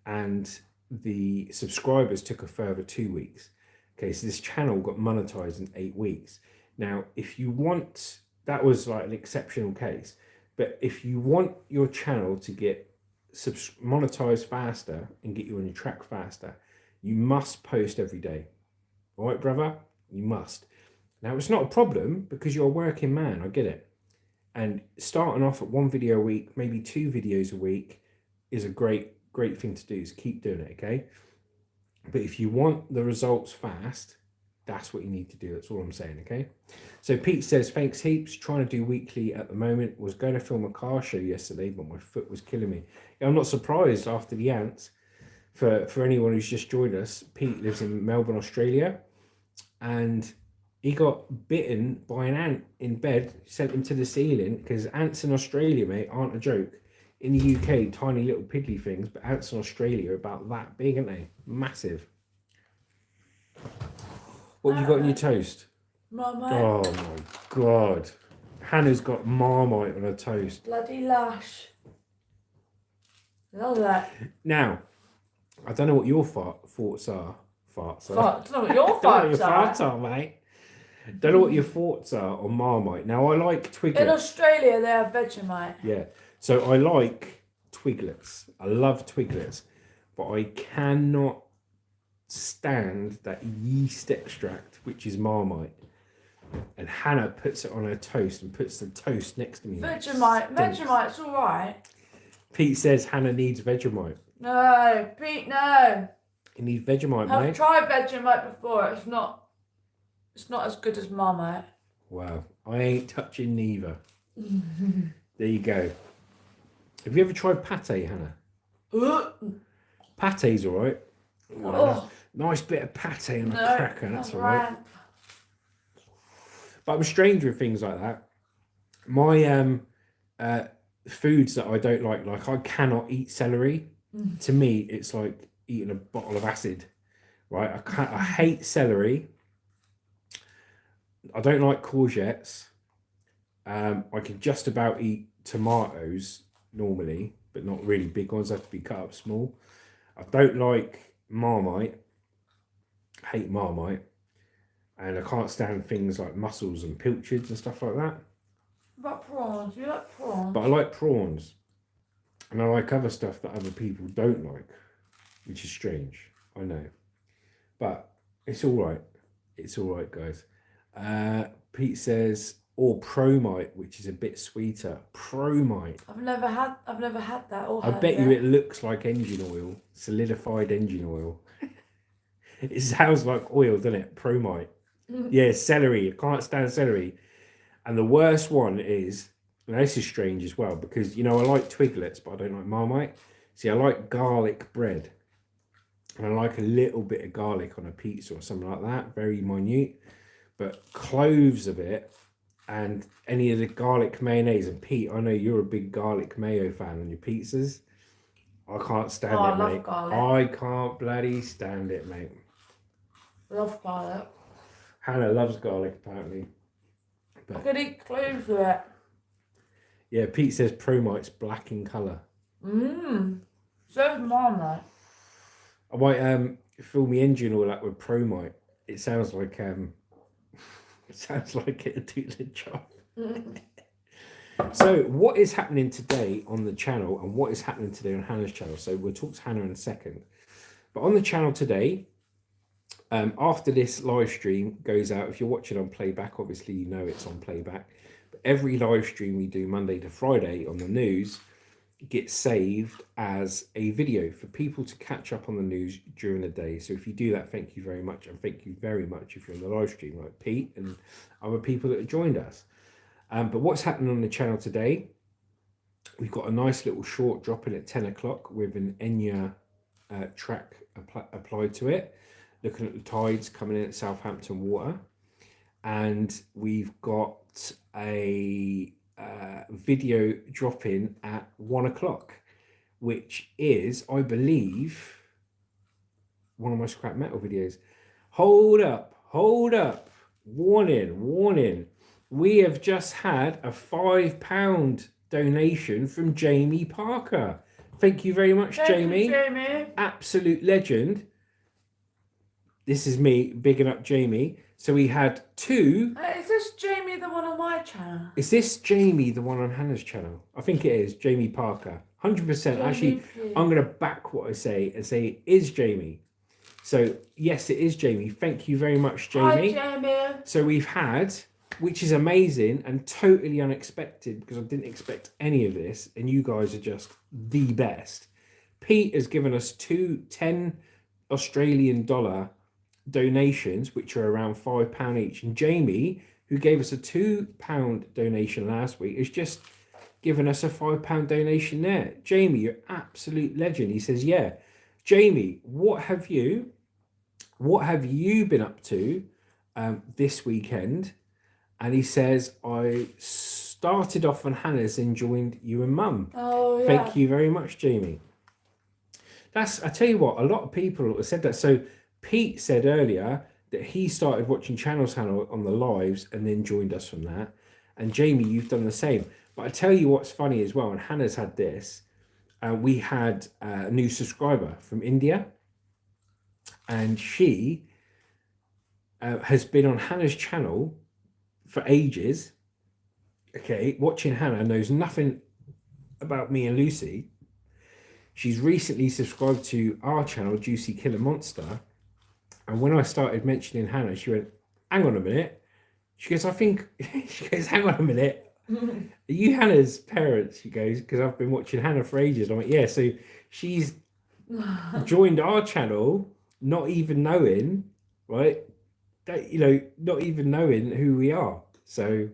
And the subscribers took a further 2 weeks. Okay, so this channel got monetized in 8 weeks. Now, if you want, that was like an exceptional case. But if you want your channel to get monetized faster and get you on your track faster, you must post every day. All right, brother? You must. Now, it's not a problem because you're a working man. I get it. And starting off at 1 video a week, maybe 2 videos a week is a great thing to do. So keep doing it, okay? But if you want the results fast, that's what you need to do. That's all I'm saying, okay? So Pete says, thanks heaps. Trying to do weekly at the moment. Was going to film a car show yesterday, but my foot was killing me. I'm not surprised after the ants. For anyone who's just joined us, Pete lives in Melbourne, Australia. And he got bitten by an ant in bed, sent him to the ceiling, because ants in Australia, mate, aren't a joke. In the UK, tiny little piddly things, but ants in Australia are about that big, aren't they? Massive. What have you got in your toast? Marmite. Oh my God. Hannah's got Marmite on her toast. Bloody lush. Love that. Now, I don't know what your thoughts are. I don't know what your farts are. Mate. Don't know what your thoughts are on Marmite. Now, I like In Twiglets. Australia, they have Vegemite. Yeah. So I like Twiglets. I love Twiglets. But I cannot stand that yeast extract, which is Marmite. And Hannah puts it on her toast and puts the toast next to me. Vegemite's all right. Pete says Hannah needs Vegemite. No, Pete, no. You need Vegemite, I've mate. tried Vegemite before. It's not as good as Marmite. Wow, I ain't touching neither. There you go. Have you ever tried pate, Hannah? Pate's all right. Oh. Nice bit of pate and a cracker. That's all right. Rank. But I'm strange with things like that. My foods that I don't like I cannot eat celery. To me, it's like eating a bottle of acid, right? I hate celery. I don't like courgettes. I can just about eat tomatoes normally, but not really big ones. They have to be cut up small. I don't like Marmite. I hate Marmite. And I can't stand things like mussels and pilchards and stuff like that. What about prawns? You like prawns? But I like prawns. And I like other stuff that other people don't like, which is strange. I know. But it's all right. It's all right, guys. Pete says, or Promite, which is a bit sweeter. Promite. I've never had that. Or I bet you it looks like engine oil, solidified engine oil. It sounds like oil, doesn't it? Promite. Yeah, celery. I can't stand celery. And the worst one is, now this is strange as well, because, you know, I like Twiglets, but I don't like Marmite. See, I like garlic bread. And I like a little bit of garlic on a pizza or something like that, very minute. But cloves of it and any of the garlic mayonnaise. And Pete, I know you're a big garlic mayo fan on your pizzas. I can't stand it, I mate. love garlic. I can't bloody stand it, mate. Love garlic. Hannah loves garlic, apparently. I could eat cloves with it. Yeah, Pete says Promite's black in colour. So is Marmite. I might fill my engine all up with Promite. It sounds like it'll do the job. So what is happening today on the channel and what is happening today on Hannah's channel? So we'll talk to Hannah in a second. But on the channel today, after this live stream goes out, if you're watching on playback, obviously you know it's on playback. But every live stream we do Monday to Friday on the news gets saved as a video for people to catch up on the news during the day. So if you do that, thank you very much. And thank you very much if you're on the live stream, like Pete and other people that have joined us. But what's happening on the channel today, we've got a nice little short dropping at 10 o'clock with an Enya track applied to it, looking at the tides coming in at Southampton Water. And we've got a video dropping at 1 o'clock, which is, I believe, one of my scrap metal videos. Hold up, warning. We have just had a £5 donation from Jamie Parker. Thank you very much, Jamie. Absolute legend. This is me bigging up Jamie. So we had two. Is this Jamie the one on my channel? Is this Jamie the one on Hannah's channel? I think it is Jamie Parker. 100%. Actually, I'm going to back what I say and say it is Jamie. So yes, it is Jamie. Thank you very much, Jamie. Hi, Jamie. So we've had, which is amazing and totally unexpected because I didn't expect any of this, and you guys are just the best. Pete has given us two 10 Australian dollar donations, which are around £5 each, and Jamie, who gave us a £2 donation last week, has just given us a £5 donation there. Jamie, you're absolute legend. He says, yeah. Jamie, what have you been up to this weekend? And he says, I started off on Hannah's and joined you and Mum. Oh, yeah. Thank you very much, Jamie. I tell you what, a lot of people have said that. So Pete said earlier that he started watching Channel's Hannah on the lives and then joined us from that. And Jamie, you've done the same. But I tell you what's funny as well, and Hannah's had this. We had a new subscriber from India. And she has been on Hannah's channel for ages. Okay, watching Hannah, knows nothing about me and Lucy. She's recently subscribed to our channel, Juicy Killer Monster. And when I started mentioning Hannah, she went, hang on a minute. She goes, she goes, hang on a minute. Are you Hannah's parents? She goes, because I've been watching Hannah for ages. I'm like, yeah. So she's joined our channel, not even knowing, right? That, you know, not even knowing who we are. So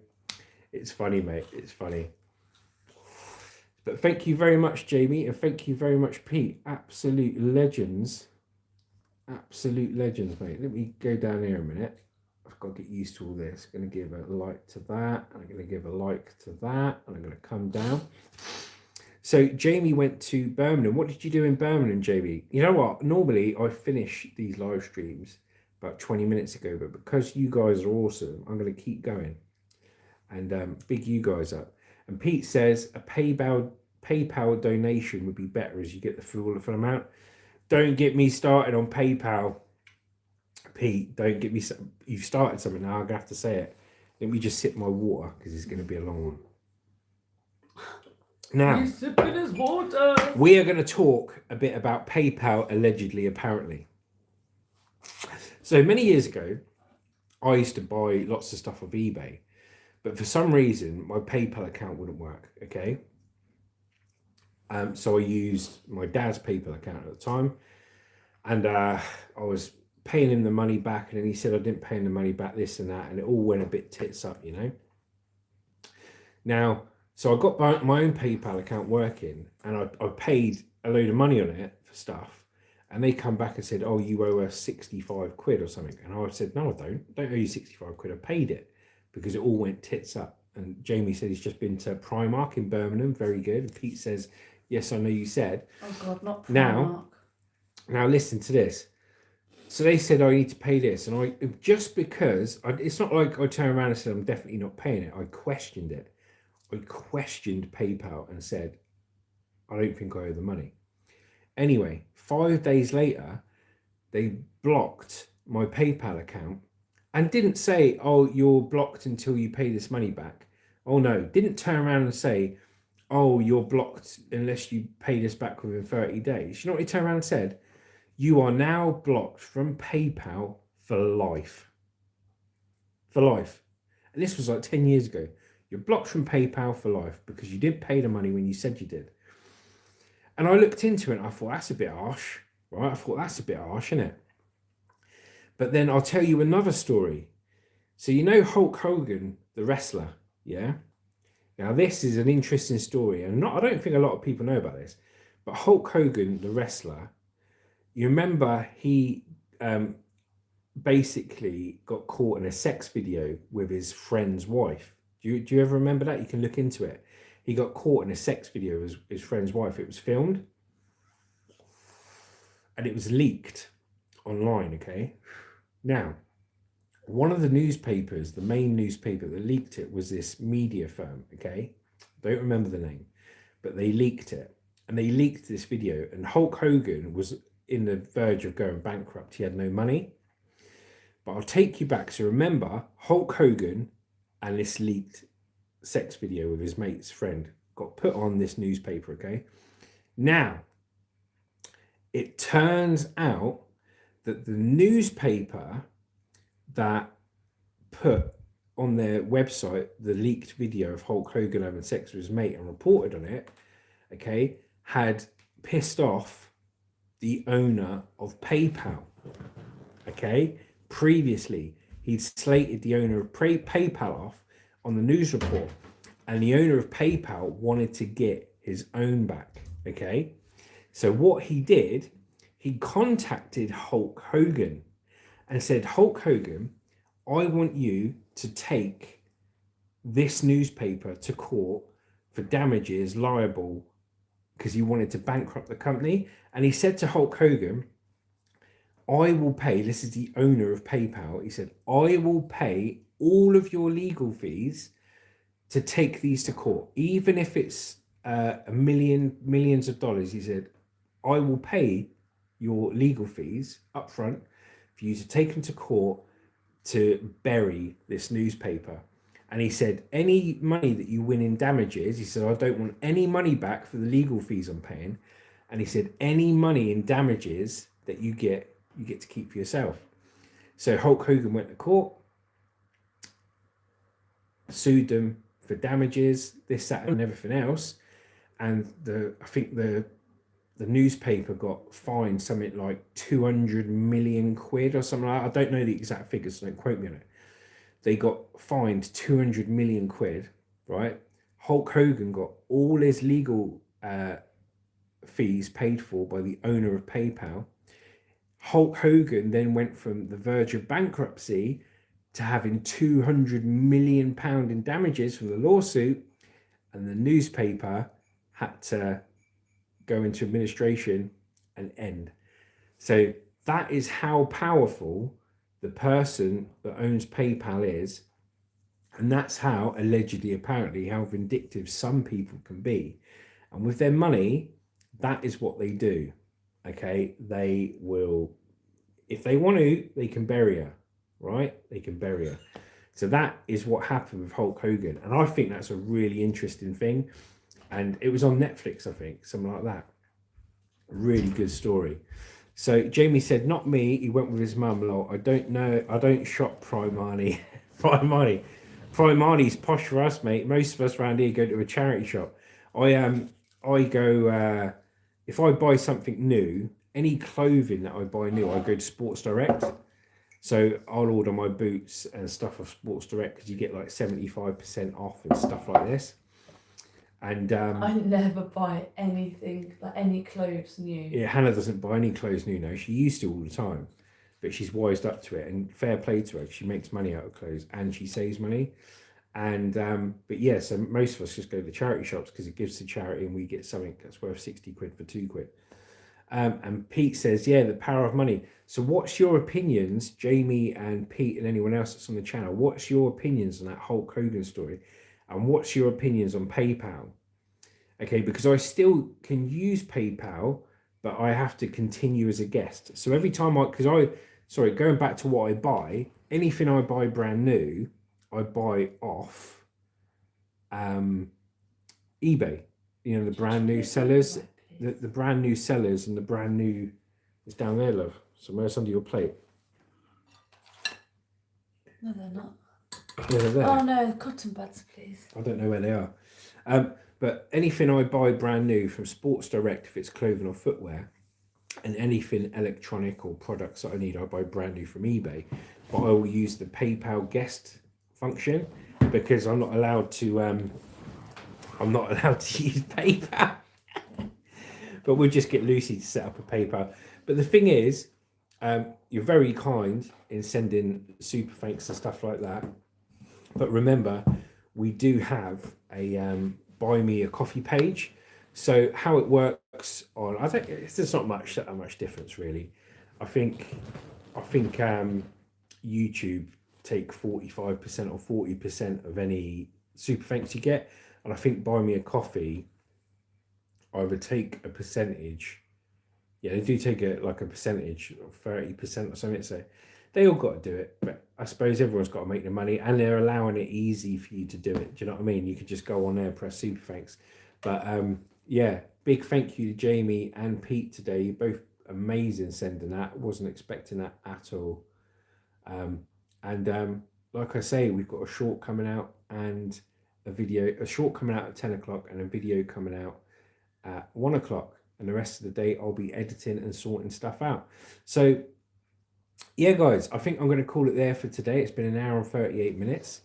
it's funny, mate. It's funny. But thank you very much, Jamie, and thank you very much, Pete. Absolute legends. Absolute legends, mate. Let me go down here a minute. I've got to get used to all this. I'm going to give a like to that. I'm going to give a like to that. And I'm going to come down. So Jamie went to Birmingham. What did you do in Birmingham, Jamie? You know what? Normally I finish these live streams about 20 minutes ago, but because you guys are awesome, I'm going to keep going and big you guys up. And Pete says a PayPal donation would be better as you get the full amount. Don't get me started on PayPal, Pete. Don't get me. You've started something now. I'm gonna have to say it. Let me just sip my water because it's going to be a long one. Now, he's sipping his water. We are going to talk a bit about PayPal, allegedly, apparently. So many years ago, I used to buy lots of stuff off eBay. But for some reason, my PayPal account wouldn't work, okay? So I used my dad's PayPal account at the time. And I was paying him the money back. And then he said I didn't pay him the money back, this and that. And it all went a bit tits up, you know? Now, so I got my own PayPal account working. And I paid a load of money on it for stuff. And they come back and said, oh, you owe us 65 quid or something. And I said, no, I don't. I don't owe you 65 quid. I paid it. Because it all went tits up. And Jamie said he's just been to Primark in Birmingham. Very good. And Pete says, yes, I know you said. Oh, God, not Primark. Now listen to this. So they said, I need to pay this. And I just because, it's not like I turned around and said, I'm definitely not paying it. I questioned it. I questioned PayPal and said, I don't think I owe the money. Anyway, 5 days later, they blocked my PayPal account. And didn't say, oh, you're blocked until you pay this money back. Oh, no. Didn't turn around and say, oh, you're blocked unless you pay this back within 30 days. You know what he turned around and said? You are now blocked from PayPal for life. For life. And this was like 10 years ago. You're blocked from PayPal for life because you didn't pay the money when you said you did. And I looked into it and I thought, that's a bit harsh. Right? I thought, that's a bit harsh, isn't it? But then I'll tell you another story. So you know Hulk Hogan, the wrestler, yeah? Now this is an interesting story, and I don't think a lot of people know about this, but Hulk Hogan, the wrestler, you remember he basically got caught in a sex video with his friend's wife. Do you ever remember that? You can look into it. He got caught in a sex video with his friend's wife. It was filmed and it was leaked online, okay? Now, one of the newspapers, the main newspaper that leaked it was this media firm, okay? Don't remember the name, but they leaked it. And they leaked this video, and Hulk Hogan was in the verge of going bankrupt. He had no money. But I'll take you back. So remember, Hulk Hogan and this leaked sex video with his mate's friend got put on this newspaper, okay? Now, it turns out that the newspaper that put on their website the leaked video of Hulk Hogan having sex with his mate and reported on it, okay, had pissed off the owner of PayPal, okay? Previously, he'd slated the owner of PayPal off on the news report, and the owner of PayPal wanted to get his own back, okay? So what he did, he contacted Hulk Hogan and said, Hulk Hogan, I want you to take this newspaper to court for damages liable because he wanted to bankrupt the company. And he said to Hulk Hogan, I will pay, this is the owner of PayPal, he said, I will pay all of your legal fees to take these to court, even if it's millions of dollars. He said, I will pay your legal fees up front for you to take them to court to bury this newspaper. And he said, any money that you win in damages, he said, I don't want any money back for the legal fees I'm paying. And he said, any money in damages that you get to keep for yourself. So Hulk Hogan went to court, sued them for damages, this, that, and everything else. And I think the newspaper got fined something like 200 million quid or something like that. I don't know the exact figures, so don't quote me on it. They got fined 200 million quid, right? Hulk Hogan got all his legal fees paid for by the owner of PayPal. Hulk Hogan then went from the verge of bankruptcy to having 200 million pound in damages from the lawsuit, and the newspaper had to go into administration and end. So that is how powerful the person that owns PayPal is, and that's how allegedly, apparently, how vindictive some people can be. And with their money, that is what they do. Okay, they will, if they want to, they can bury her, right? They can bury her. So that is what happened with Hulk Hogan, and I think that's a really interesting thing. And it was on Netflix, I think, something like that. Really good story. So Jamie said, not me. He went with his mum. Lol. I don't know. I don't shop Primani. Primani's posh for us, mate. Most of us around here go to a charity shop. I go, if I buy something new, any clothing that I buy new, I go to Sports Direct. So I'll order my boots and stuff off Sports Direct because you get like 75% off and stuff like this. And I never buy anything, like any clothes new. Yeah, Hannah doesn't buy any clothes new now. She used to all the time, but she's wised up to it, and fair play to her. She makes money out of clothes and she saves money. And but yeah, so most of us just go to the charity shops because it gives to charity, and we get something that's worth 60 quid for 2 quid. And Pete says, yeah, the power of money. So what's your opinions, Jamie and Pete and anyone else that's on the channel? What's your opinions on that Hulk Hogan story? And what's your opinions on PayPal? Okay, because I still can use PayPal, but I have to continue as a guest. So every time going back to what I buy, anything I buy brand new, I buy off eBay. You know, the brand new sellers, the brand new sellers and the brand new, it's down there, love. Somewhere's under your plate. No, they're not. Yeah, they're there. Oh no, cotton buds, please. I don't know where they are. But anything I buy brand new from Sports Direct, if it's clothing or footwear, and anything electronic or products that I need, I buy brand new from eBay. But I will use the PayPal guest function because I'm not allowed to use PayPal. But we'll just get Lucy to set up a PayPal. But the thing is, you're very kind in sending super thanks and stuff like that. But remember, we do have a buy me a coffee page. So how it works on, I think there's not that much difference really. I think YouTube take 45% or 40% of any super thanks you get, and I think buy me a coffee either take a percentage. Yeah, they do take a percentage, 30% or something. So they all got to do it, but I suppose everyone's got to make the money, and they're allowing it easy for you to do it. Do you know what I mean? You could just go on there, press super thanks. But yeah, big thank you to Jamie and Pete today. You're both amazing sending that. Wasn't expecting that at all. And like I say, we've got a short coming out and a short coming out at 10 o'clock and a video coming out at 1 o'clock. And the rest of the day, I'll be editing and sorting stuff out. So yeah, guys, I think I'm going to call it there for today. It's been an hour and 38 minutes.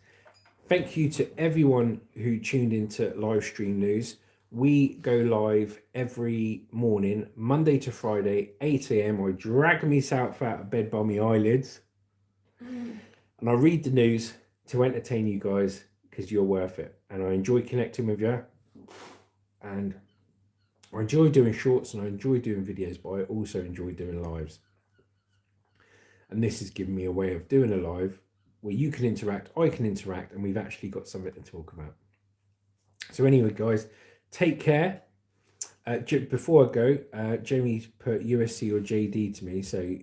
Thank you to everyone who tuned into Livestream News. We go live every morning, Monday to Friday, 8 a.m. I drag myself out of bed by my eyelids. And I read the news to entertain you guys because you're worth it. And I enjoy connecting with you. And I enjoy doing shorts and I enjoy doing videos, but I also enjoy doing lives. And this has given me a way of doing a live where you can interact, I can interact, and we've actually got something to talk about. So anyway, guys, take care. Before I go, Jamie put USC or JD to me. So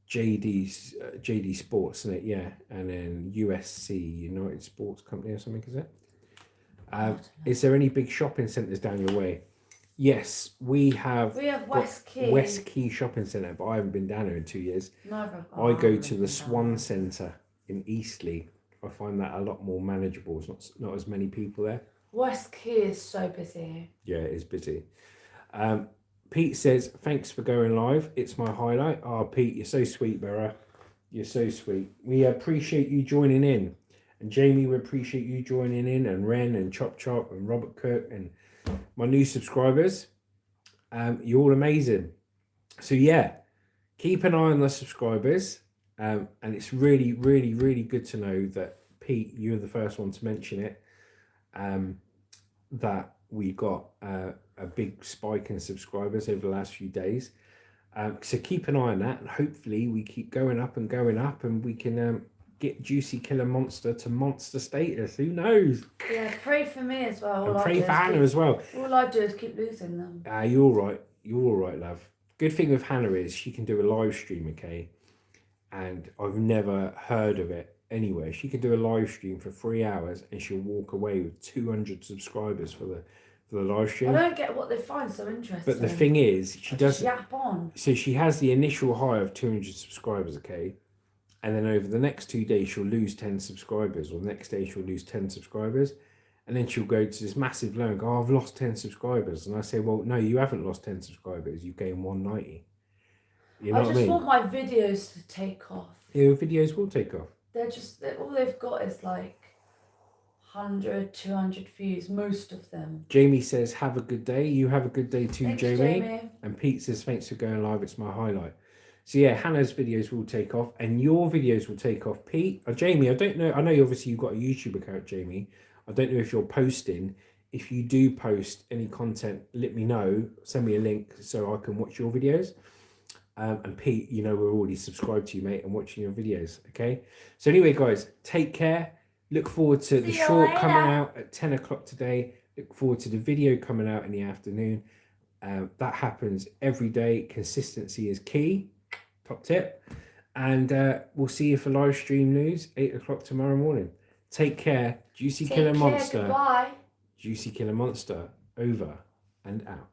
JD Sports, isn't it? Yeah, and then USC, United Sports Company, or something, is it? Is there any big shopping centres down your way? Yes, we have. We have West Key. West Key Shopping Centre, but I haven't been down there in 2 years. Neither. I go to the Swan Centre in Eastleigh. I find that a lot more manageable. It's not as many people there. West Key is so busy. Yeah, it is busy. Pete says, thanks for going live. It's my highlight. Oh, Pete, you're so sweet, Bera. You're so sweet. We appreciate you joining in. And Jamie, we appreciate you joining in. And Ren and Chop Chop and Robert Cook and my new subscribers. You're all amazing. So, yeah, keep an eye on the subscribers. And it's really, really, really good to know that, Pete, you're the first one to mention it, that we got a big spike in subscribers over the last few days. So keep an eye on that, and hopefully we keep going up, and we can get Juicy Killer Monster to monster status. Who knows? Yeah, pray for me as well. And pray for Hannah as well. All I do is keep losing them. You're all right. You're all right, love. Good thing with Hannah is she can do a live stream, okay? And I've never heard of it anywhere. She can do a live stream for 3 hours, and she'll walk away with 200 subscribers for the live stream. I don't get what they find so interesting. But the thing is, she does. Yap on. So she has the initial high of 200 subscribers, okay? And then over the next 2 days, she'll lose 10 subscribers, or the next day she'll lose 10 subscribers. And then she'll go to this massive low and go, oh, I've lost 10 subscribers. And I say, well, no, you haven't lost 10 subscribers. You gained 190. You know what I mean? I just want my videos to take off. Your videos will take off. All they've got is like 100, 200 views, most of them. Jamie says, have a good day. You have a good day too, Thanks, Jamie. And Pete says, thanks for going live. It's my highlight. So yeah, Hannah's videos will take off, and your videos will take off. Pete or Jamie, I don't know. I know obviously you've got a YouTube account, Jamie. I don't know if you're posting. If you do post any content, let me know. Send me a link so I can watch your videos. And Pete, we're already subscribed to you, mate, and watching your videos. Okay. So anyway, guys, take care. Look forward to the short coming out at 10 o'clock today. Look forward to the video coming out in the afternoon. That happens every day. Consistency is key. Top tip. And we'll see you for live stream news, 8 o'clock tomorrow morning. Take care. Juicy Killer Monster. Goodbye. Juicy Killer Monster. Over and out.